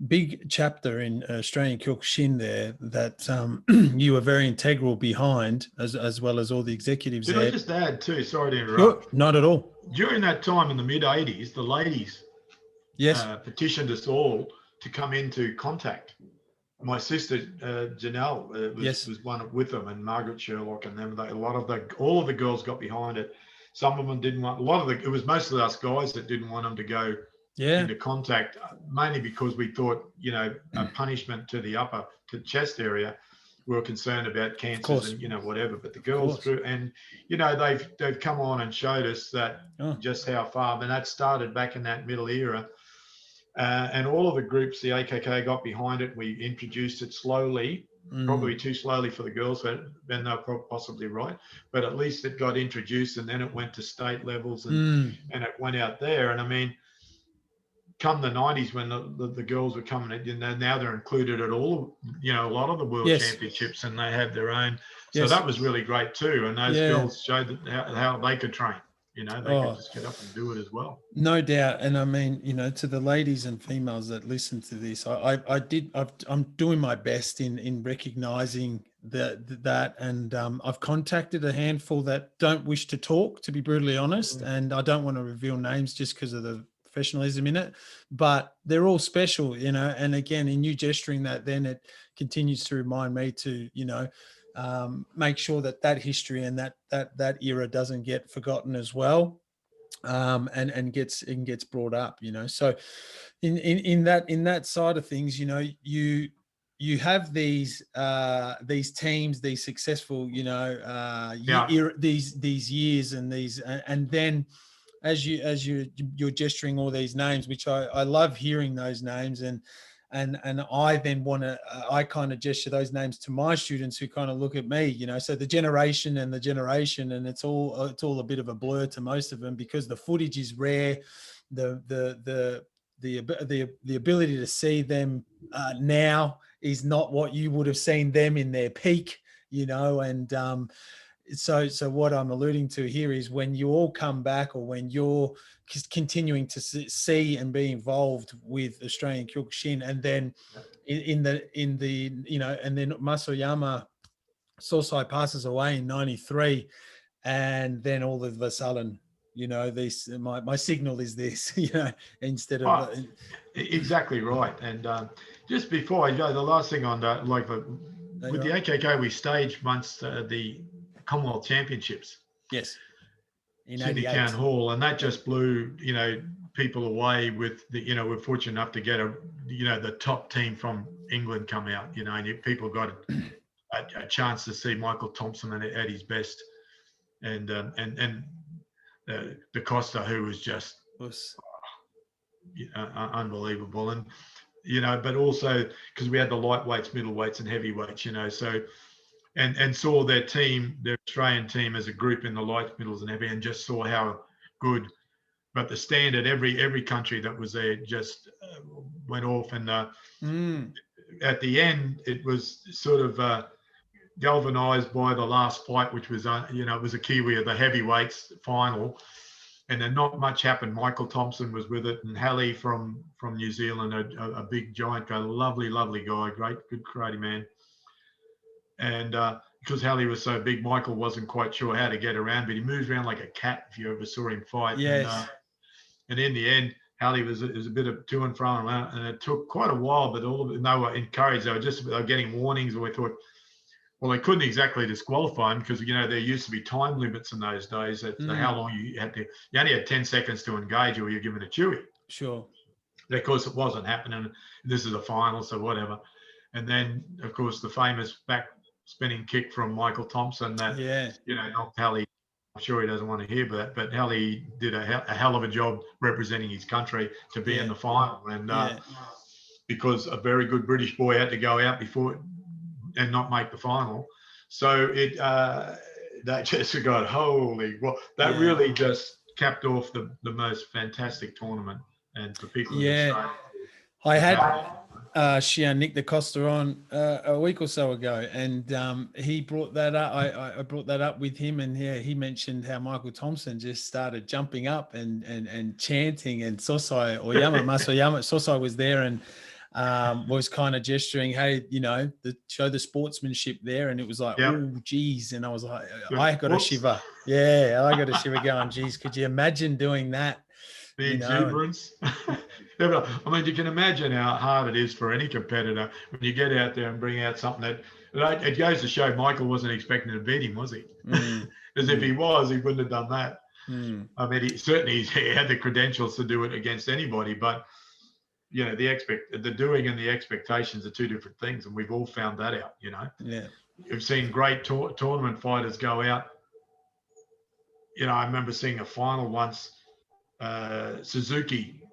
big chapter in Australian Kyokushin there that you were very integral behind, as well as all the executives there. Did I just add too? Sorry to interrupt. Sure, not at all. During that time in the mid-'80s, the ladies petitioned us all to come into contact. My sister Janelle was one with them, and Margaret Sherlock and them. All of the girls got behind it. Some of them didn't want. It was mostly us guys that didn't want them to go into contact, mainly because we thought, you know, a punishment to the chest area. We were concerned about cancers and, you know, whatever. But the girls through, and you know, they've come on and showed us that just how far. And that started back in that middle era. And all of the groups, the AKK got behind it. We introduced it slowly, probably too slowly for the girls, but then they're possibly right. But at least it got introduced, and then it went to state levels, and it went out there. And I mean, come the 90s when the girls were coming, you know, now they're included at all, you know, a lot of the world championships, and they have their own. So that was really great too. And those girls showed how they could train. You know, they could just get up and do it as well. No doubt. And I mean, you know, to the ladies and females that listen to this, I'm doing my best in recognizing that. And I've contacted a handful that don't wish to talk, to be brutally honest. And I don't want to reveal names just because of the professionalism in it, but they're all special, you know. And again, in you gesturing that, then it continues to remind me to, you know, make sure that history and that era doesn't get forgotten as well, and gets brought up, you know. So in that side of things, you know, you have these teams, these successful, you know, these years and these, and then as you're gesturing all these names, which I love hearing those names, and I then I kind of gesture those names to my students who kind of look at me, you know. So the generation, and it's all a bit of a blur to most of them, because the footage is rare. The ability to see them now is not what you would have seen them in their peak, you know. And so what I'm alluding to here is, when you all come back, or when you're continuing to see and be involved with Australian Kyokushin, and then in the you know, and then Mas Oyama Sosai passes away in '93, and then all of a sudden you know, this, my signal is this, you know, instead of. Oh, exactly right. And just before I go, the last thing on that, like with the AKK, we staged once the Commonwealth Championships. Yes. In Sydney 88. Town Hall, and that just blew, you know, people away with the, you know, we're fortunate enough to get the top team from England come out, you know, and people got a chance to see Michael Thompson at his best, and the Costa, who was just unbelievable, and you know, but also because we had the lightweights, middleweights, and heavyweights, you know, so. And saw their team, their Australian team as a group in the lights, middles, and heavy, and just saw how good. But the standard, every country that was there just went off. And at the end, it was sort of galvanised by the last fight, which was, you know, it was a Kiwi of the heavyweights final. And then not much happened. Michael Thompson was with it, and Halley from New Zealand, a big giant guy, lovely guy, great, good karate man. And because Halley was so big, Michael wasn't quite sure how to get around, but he moved around like a cat if you ever saw him fight. Yes. And in the end, Halley was a bit of to and from, and it took quite a while, but all of it, they were encouraged. They were getting warnings, and we thought, well, they couldn't exactly disqualify him because, you know, there used to be time limits in those days. How long you only had 10 seconds to engage, or you're given a chewy. Sure. Of course, it wasn't happening. This is a final, so whatever. And then, of course, the famous back spinning kick from Michael Thompson that, you know, knocked Halley. I'm sure he doesn't want to hear that, but Halley did a hell of a job representing his country to be in the final. And because a very good British boy had to go out before and not make the final. So that just got that really just capped off the most fantastic tournament. And for people in Australia, I had Shihan Nick the Costa on a week or so ago, and he brought that up. I brought that up with him, and he mentioned how Michael Thompson just started jumping up and chanting, and Sosai Oyama, Mas Oyama, Sosai was there and was kind of gesturing, hey, you know, show the sportsmanship there, and it was like, oh, geez, and I was like, I got a shiver. Yeah, I got a shiver going, geez, could you imagine doing that? The exuberance. I mean, you can imagine how hard it is for any competitor when you get out there and bring out something that it goes to show Michael wasn't expecting to beat him, was he? Because if he was, he wouldn't have done that. I mean, he had the credentials to do it against anybody, but you know, the doing and the expectations are two different things, and we've all found that out. You know, you've seen great tournament fighters go out. You know, I remember seeing a final once. Suzuki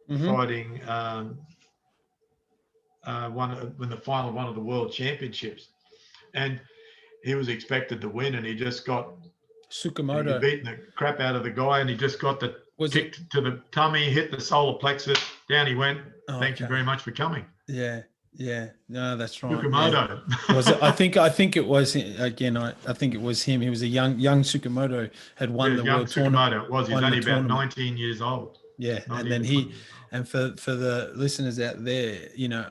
fighting when the final one of the world championships, and he was expected to win, and he just got Tsukamoto beating the crap out of the guy, and he just got the kick to the tummy, hit the solar plexus, down he went. Thank you very much for coming. Yeah, no, that's right. Tsukamoto. Was it, I think it was again. I think it was him. He was a young Tsukamoto, had won the world tournament. It was. He's only about 19 years old. Yeah, and then and for the listeners out there, you know,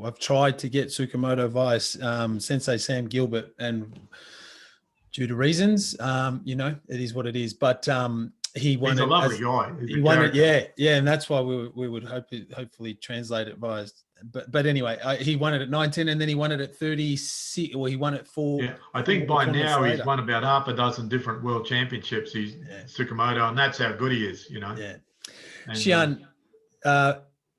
I've tried to get Tsukamoto via Sensei Sam Gilbert, and due to reasons, you know, it is what it is. But he won. He's a lovely guy. He won it, yeah, and that's why we would hopefully translate it via. But anyway, he won it at 19, and then he won it at 36. Well, he won it 4. Yeah, I think by now he's won about half a dozen different world championships. He's Tsukamoto, and that's how good he is. You know. Yeah. And, Shihan,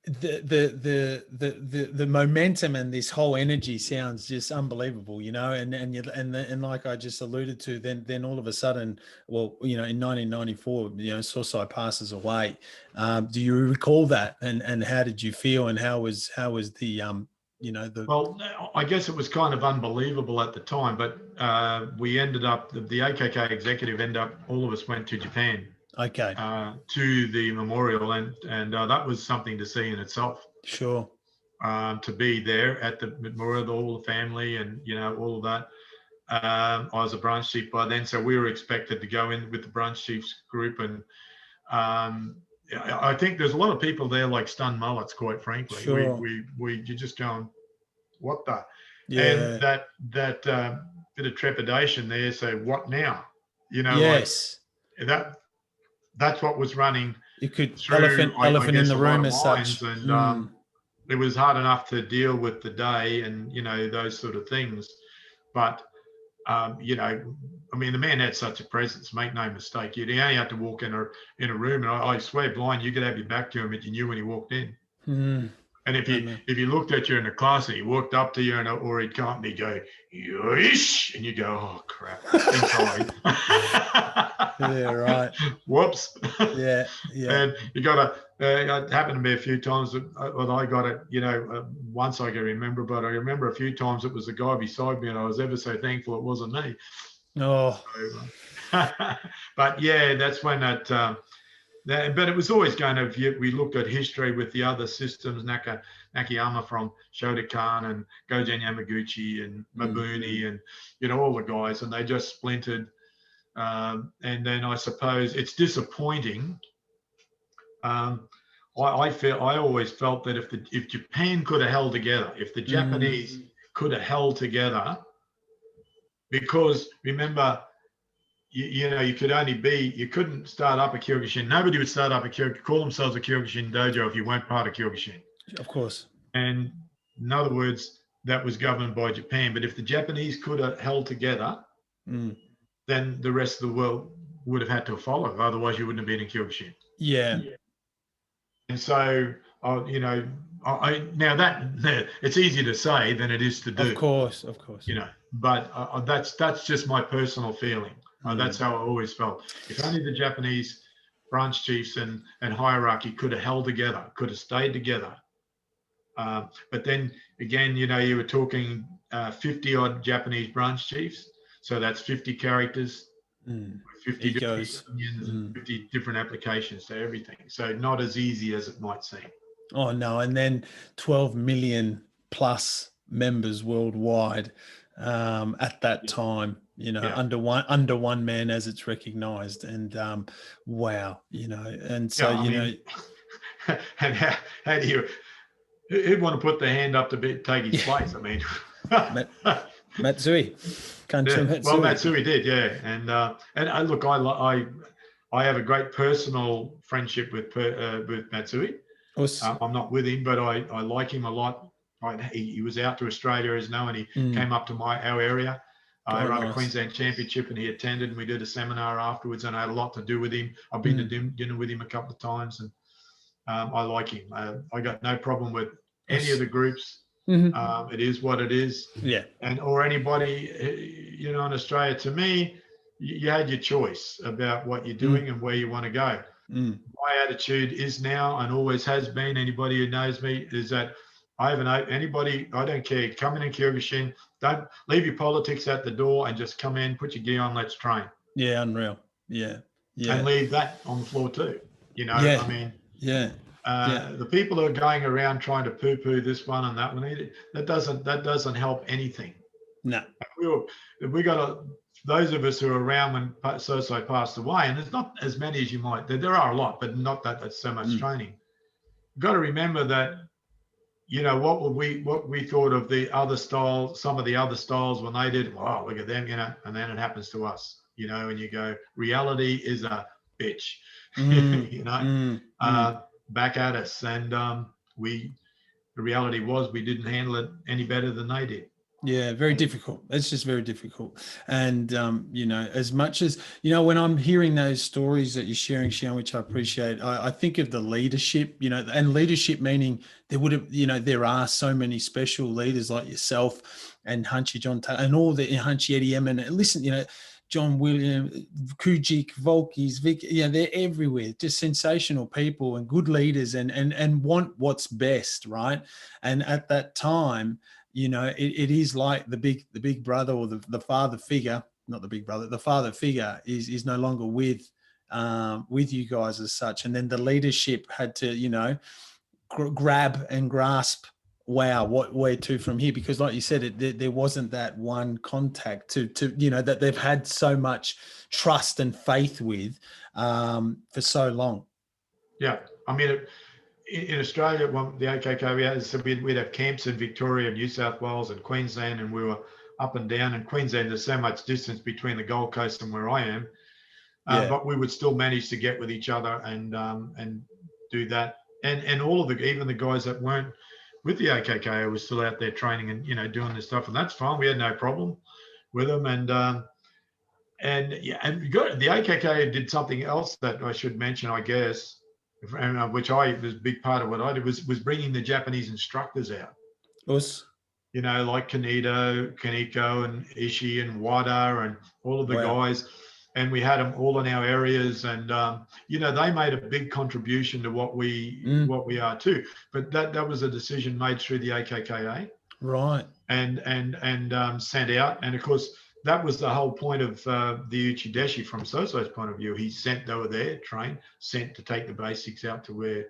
the momentum and this whole energy sounds just unbelievable, you know, and like I just alluded to, then all of a sudden, well, you know, in 1994, you know, Sosai passes away. Do you recall that, and how did you feel, and how was the you know, well, I guess it was kind of unbelievable at the time, but we ended up, the AKK executive all of us went to Japan. Okay. To the memorial, and that was something to see in itself. Sure. To be there at the memorial, all the family, and you know, all of that. I was a branch chief by then, so we were expected to go in with the branch chiefs group, and I think there's a lot of people there like stunned mullets, quite frankly. Sure. You're just going, what the? Yeah. And that bit of trepidation there. So what now? You know, yes. like that. that's what was running. You could through, elephant in guess, the a lot room of as minds, such. and it was hard enough to deal with the day and those sort of things. But I mean, the man had such a presence. Make no mistake. You only had to walk in a room, and I swear, blind, you could have your back to him, and you knew when he walked in. And if he looked at you in the class and he walked up to you, or he'd come and he'd go, "Yoish," and you go, "Oh crap, sorry." Yeah, right. Whoops. Yeah. And you got to. It happened to me a few times that I got it. Once I can remember, but I remember a few times it was the guy beside me, and I was ever so thankful it wasn't me. Oh. So, but yeah, that's when that. But it was always going to, we looked at history with the other systems, Nakayama from Shotokan and Gojen Yamaguchi and Mabuni and, all the guys, and they just splintered. And then I suppose it's disappointing. I always felt that if Japan could have held together, if the Japanese could have held together, because remember, you couldn't start up a Kyokushin. Nobody would start up call themselves a Kyokushin dojo if you weren't part of Kyokushin. Of course. And in other words, that was governed by Japan. But if the Japanese could have held together, then the rest of the world would have had to follow. Otherwise, you wouldn't have been in Kyokushin. Yeah. And so, now that it's easier to say than it is to do. Of course. But that's just my personal feeling. That's how I always felt. If only the Japanese branch chiefs and hierarchy could have held together, could have stayed together. But then again, you were talking 50 odd Japanese branch chiefs. So that's 50 characters, 50 different opinions, 50 different applications to everything. So not as easy as it might seem. Oh no. And then 12 million plus members worldwide at that time. Under one man, as it's recognized, and wow, and so and how do you? Who'd want to put their hand up to take his place? I mean, Matsui, Matsui. Well, Matsui did, yeah, and look, I have a great personal friendship with Matsui. I'm not with him, but I like him a lot. He was out to Australia, as and he came up to our area. I run a Queensland Championship, and he attended, and we did a seminar afterwards, and I had a lot to do with him. I've been to dinner with him a couple of times, and I like him. I got no problem with any of the groups. It is what it is. Yeah. Or anybody, in Australia. To me, you had your choice about what you're doing and where you want to go. My attitude is now, and always has been, anybody who knows me, is that I don't care, come in Kyokushin, don't leave your politics at the door and just come in, put your gear on, let's train. Yeah, unreal. Yeah. And leave that on the floor too. Yeah. I mean, yeah. The people who are going around trying to poo-poo this one and that one, that doesn't help anything. No. We got those of us who are around when Sosai passed away, and there's not as many as you might. There are a lot, but not that's so much training. You've got to remember that, what we thought of the other styles, some of the other styles when they did, wow, look at them, and then it happens to us, and you go, reality is a bitch, back at us. And the reality was we didn't handle it any better than they did. Yeah, very difficult. It's just very difficult. And, as much as, when I'm hearing those stories that you're sharing, Shihan, which I appreciate, I think of the leadership, and leadership meaning there are so many special leaders like yourself and Hunchy John and all the Hunchy Eddie M. And listen, John William, Kujik, Volkis, Vic, they're everywhere, just sensational people and good leaders and want what's best, right? And at that time, it is like the big brother or the father figure, not the big brother, the father figure is no longer with you guys as such. And then the leadership had to, grab and grasp, wow, where to from here? Because like you said, there wasn't that one contact to that they've had so much trust and faith with for so long. Yeah. I mean, in Australia, the AKKA, we'd have camps in Victoria, New South Wales and Queensland, and we were up and down. In Queensland, there's so much distance between the Gold Coast and where I am. But we would still manage to get with each other and do that. And all of even the guys that weren't with the AKKA were still out there training and, doing this stuff. And that's fine. We had no problem with them. And the AKKA did something else that I should mention, I guess, which was a big part of what I did was bringing the Japanese instructors out. Us. Like Kaneko and Ishii and Wada and all of the guys. And we had them all in our areas, and they made a big contribution to what we are too. But that was a decision made through the AKKA, right? And sent out. And of course, that was the whole point of the Uchideshi from Sosai's point of view. They were there, trained, sent to take the basics out to where.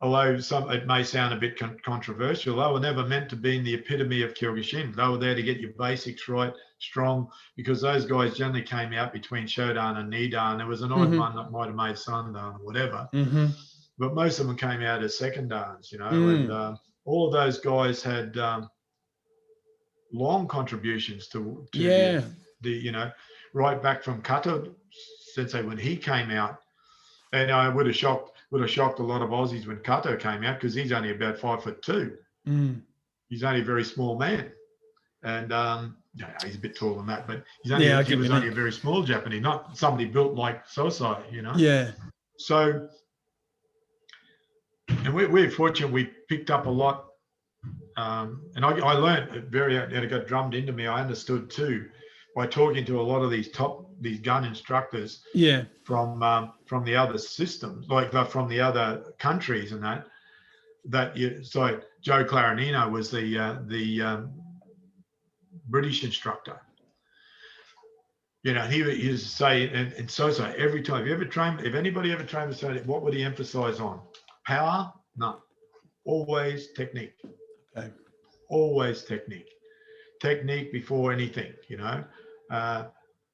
Although it may sound a bit controversial, they were never meant to be in the epitome of Kyokushin. They were there to get your basics right, strong, because those guys generally came out between Shodan and Nidan. There was an odd one that might have made Sandan or whatever, but most of them came out as second dans, and all of those guys had long contributions to the right back from Kato Sensei when he came out, and I would have shocked a lot of Aussies when Kato came out, because he's only about 5'2". He's only a very small man, and he's a bit taller than that, but he was only a very small Japanese, not somebody built like Sosai, Yeah. So, and we're fortunate. We picked up a lot, and I learned and it got drummed into me. I understood too by talking to a lot of these gun instructors. Yeah. From the other systems, like from the other countries, and so Joe Clarinino was the British instructor. He used to say, and Sosai, every time, if anybody ever trained with Sosai, what would he emphasize on? Power? No. Always technique. Okay. Always technique. Technique before anything,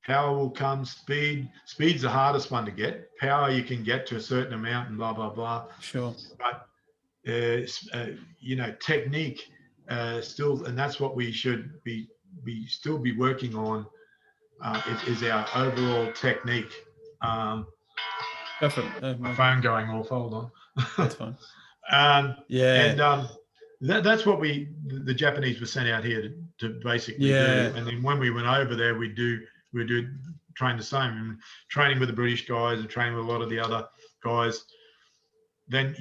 Power will come, speed. Speed's the hardest one to get. Power you can get to a certain amount and blah, blah, blah. Sure. But, technique still, and that's what we should still be working on, is our overall technique. Perfect. My phone going off, hold on. That's fine. And that's what the Japanese were sent out here to basically do. And then when we went over there, we train the same, and training with the British guys and training with a lot of the other guys. Then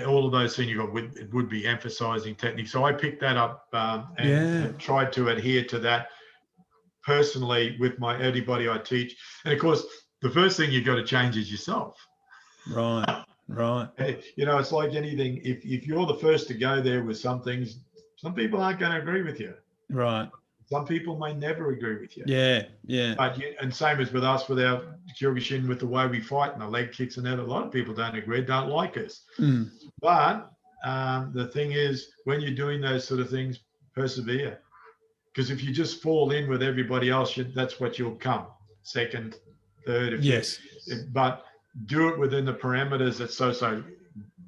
all of those senior guys would be emphasizing technique. So I picked that up and tried to adhere to that personally with everybody I teach. And of course, the first thing you've got to change is yourself. Right. It's like anything. If you're the first to go there with some things, some people aren't going to agree with you. Right. Some people may never agree with you. Yeah. But and same as with us, with our Kyokushin, with the way we fight and the leg kicks and that, a lot of people don't agree, don't like us. But the thing is, when you're doing those sort of things, persevere. Because if you just fall in with everybody else, that's what you'll come. Second, third. But do it within the parameters that Sosai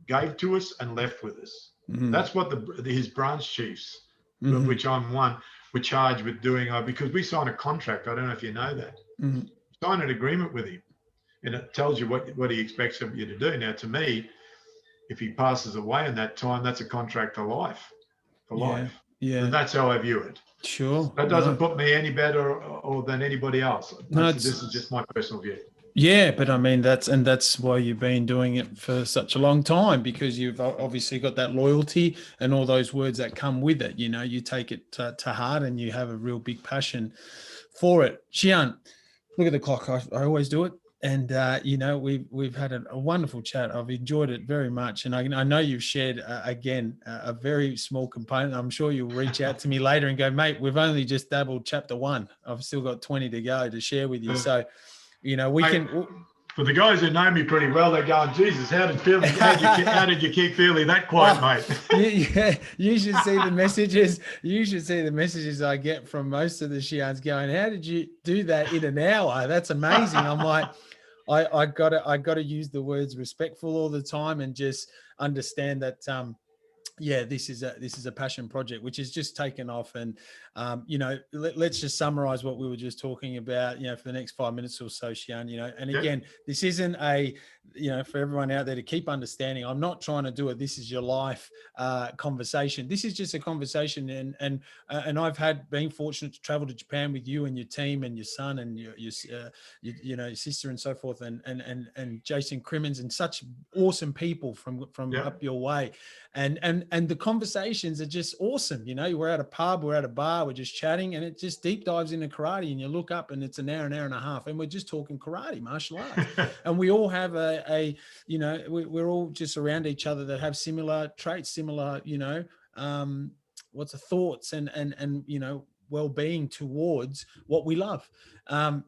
gave to us and left with us. That's what his branch chiefs, which I'm one, were charged with doing, because we signed a contract. I don't know if you know that. Sign an agreement with him, and it tells you what he expects of you to do. Now, to me, if he passes away in that time, that's a contract for life. Yeah. And that's how I view it. Sure. That doesn't put me any better or than anybody else. This is just my personal view. Yeah, but I mean, that's why you've been doing it for such a long time, because you've obviously got that loyalty and all those words that come with it. You take it to heart, and you have a real big passion for it. Shihan, look at the clock. I always do it. And, we've had a wonderful chat. I've enjoyed it very much. And I know you've shared, again, a very small component. I'm sure you'll reach out to me later and go, mate, we've only just dabbled chapter 1. I've still got 20 to go to share with you. So, we can. For the guys who know me pretty well, they're going, Jesus, how did you keep feeling that quiet, mate? Yeah, you should see the messages. You should see the messages I get from most of the Shihans going, how did you do that in an hour? That's amazing. I'm like, I gotta use the words respectful all the time, and just understand that yeah, this is a passion project which has just taken off. And you know, let's just summarize what we were just talking about, you know, for the next 5 minutes or so, Shihan. You know, and again, this isn't a, you know, for everyone out there to keep understanding, I'm not trying to do a this is your life conversation. This is just a conversation. And I've been fortunate to travel to Japan with you and your team and your son and your you know, your sister and so forth, and Jason Crimmins, and such awesome people from up your way. And the conversations are just awesome. You know, we're at a pub, we're at a bar, we're just chatting, and it just deep dives into karate, and you look up and it's an hour and a half, and we're just talking karate, martial arts. And we all have you know, we're all just around each other that have similar traits, similar, you know, what's the thoughts and, you know, well-being towards what we love.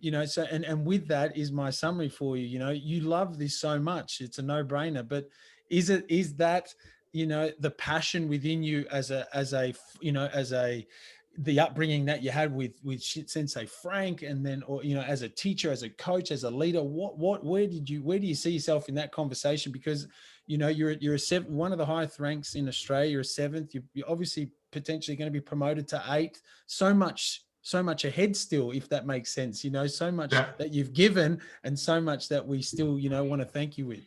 You know, so, and with that is my summary for you. You know, you love this so much, it's a no-brainer, but is that, you know, the passion within you as a you know, as the upbringing that you had with Sensei Frank, and then, or, you know, as a teacher, as a coach, as a leader, where do you see yourself in that conversation? Because, you know, you're a one of the highest ranks in Australia, you're a 7th, you're obviously potentially going to be promoted to 8th, so much ahead still, if that makes sense, you know, so much that you've given, and so much that we still, you know, want to thank you with.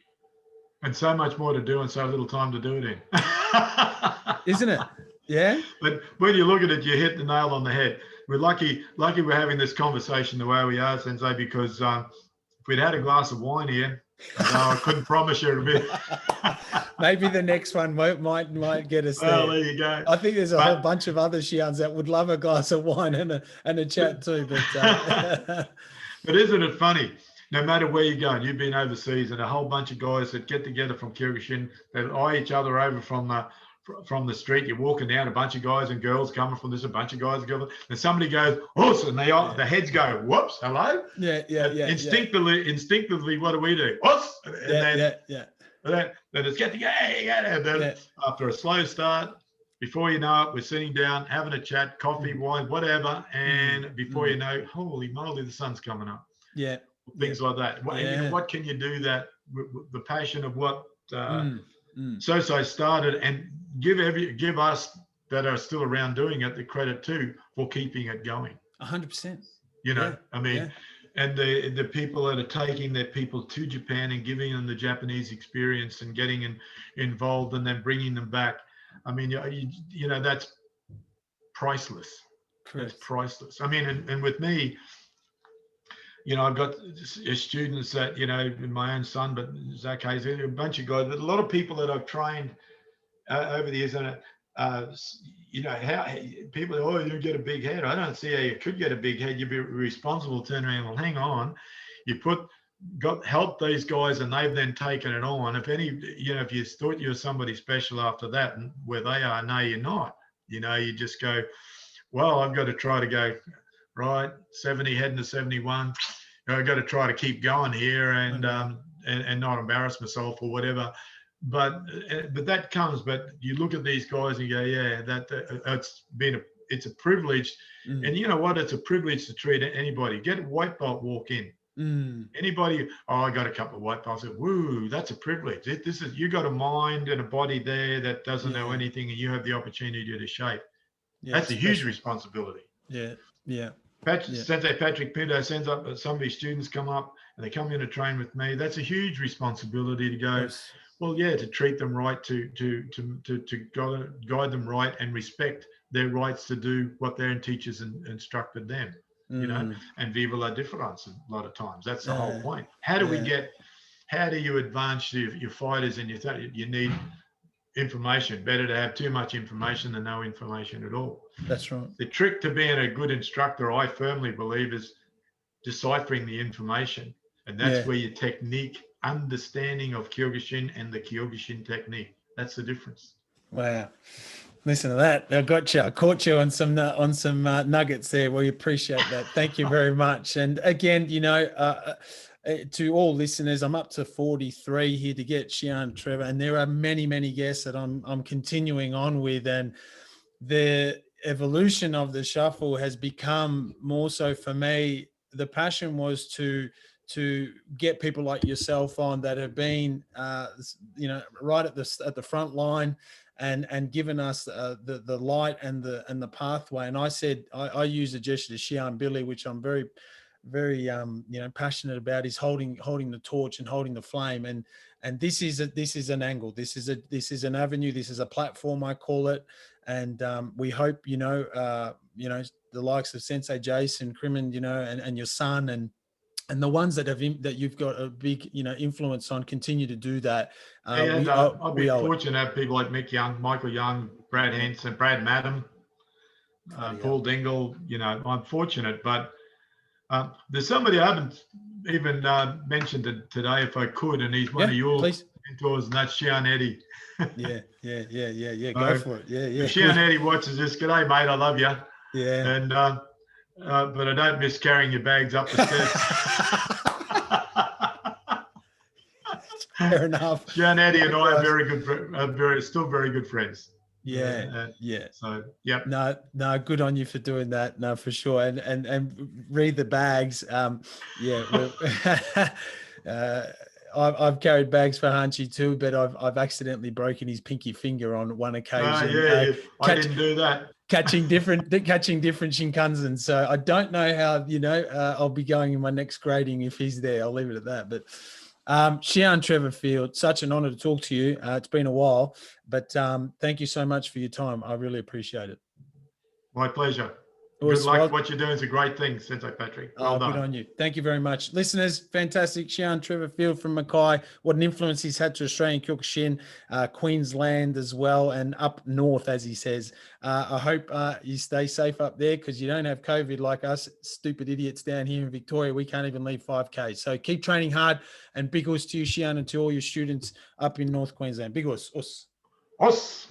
And so much more to do and so little time to do it in. Isn't it? Yeah. But when you look at it, you hit the nail on the head. We're lucky we're having this conversation the way we are, Sensei, because if we'd had a glass of wine here, I couldn't promise you a bit. Maybe the next one might get us there. Well, there you go. I think there's a whole bunch of other Shihans that would love a glass of wine and a chat too. But but isn't it funny? No matter where you're going, you've been overseas, and a whole bunch of guys that get together from Kyokushin, they eye each other over from the street. You're walking down, a bunch of guys and girls coming from this, a bunch of guys and girls, and somebody goes, "Us," and the heads go, "Whoops, hello." Yeah. Instinctively, what do we do? Us. And then it's getting, and then after a slow start, before you know it, we're sitting down, having a chat, coffee, wine, whatever, and before you know, holy moly, the sun's coming up. Yeah. Things like that. And you know, what can you do that the passion of what Sosai started, and give us that are still around doing it the credit too for keeping it going. 100%. You know, I mean, and the people that are taking their people to Japan and giving them the Japanese experience and getting involved and then bringing them back. I mean, you know, that's priceless. Correct. That's priceless. I mean, and with me, you know, I've got students that, you know, my own son, but Zach Hayes, a bunch of guys, but a lot of people that I've trained over the years, and you know, how people, oh, you get a big head. I don't see how you could get a big head. You'd be responsible, turn around, well, hang on. You help these guys, and they've then taken it on. If you thought you were somebody special after that, and where they are, no, you're not. You know, you just go, well, I've got to try to go, right, 70 heading to 71. I've got to try to keep going here and not embarrass myself or whatever. But that comes. But you look at these guys and you go, yeah, it's a privilege. And you know what? It's a privilege to treat anybody. Get a white belt, walk in. Anybody, I got a couple of white belts. Woo, that's a privilege. You got a mind and a body there that doesn't know anything, and you have the opportunity to shape. That's a huge responsibility. Yeah. Sensei Patrick Pinto sends up some of his students come up and they come in to train with me. That's a huge responsibility to go, well, to treat them right, to guide them right and respect their rights to do what their teachers instructed them, you know, and viva la difference a lot of times. That's the whole point. How do you advance your fighters, and you need information? Better to have too much information than no information at all. That's right. The trick to being a good instructor, I firmly believe, is deciphering the information. And that's where your technique, understanding of Kyokushin and the Kyokushin technique, that's the difference. Wow. Listen to that. I got you. I caught you on some nuggets there. We appreciate that. Thank you very much. And again, you know, to all listeners, I'm up to 43 here to get Shihan Trevor, and there are many, many guests that I'm continuing on with, and the evolution of the shuffle has become more so for me. The passion was to get people like yourself on that have been, you know, right at the front line, and given us the light and the pathway. And I said, I use a gesture to Shihan Billy, which I'm very passionate about, is holding the torch and holding the flame. And this is an angle. This is an avenue. This is a platform, I call it. And we hope, the likes of Sensei Jason Crimmon, and your son and the ones that you've got a big, influence on, continue to do that. I've been fortunate to have people like Mick Young, Michael Young, Brad Henson, Brad Madam, Paul Dingle. I'm fortunate, but there's somebody I haven't even mentioned today, if I could, and he's one of your mentors, and that's Shihan Eddie. Yeah. Go for it. Yeah. If Shihan Eddie watches this, g'day, mate. I love you. Yeah. And but I don't miss carrying your bags up the stairs. Fair enough. Shihan Eddie and I are still very good friends. Yeah. So yeah. No, good on you for doing that. No, for sure. And read the bags. I've carried bags for Hanchy too, but I've accidentally broken his pinky finger on one occasion. I didn't do that. Catching different Shinkansen. So I don't know how, I'll be going in my next grading if he's there. I'll leave it at that. But Shihan Trevor Field, such an honor to talk to you. It's been a while, but thank you so much for your time. I really appreciate it. My pleasure. Good luck. What you're doing is a great thing, Sensei Patrick. Well done. Good on you. Thank you very much. Listeners, fantastic. Shihan Trevor Field from Mackay. What an influence he's had to Australian Kyokushin, Queensland as well, and up north, as he says. I hope you stay safe up there, because you don't have COVID like us stupid idiots down here in Victoria. We can't even leave 5K. So keep training hard, and big us to you, Shihan, and to all your students up in North Queensland. Big us. Us.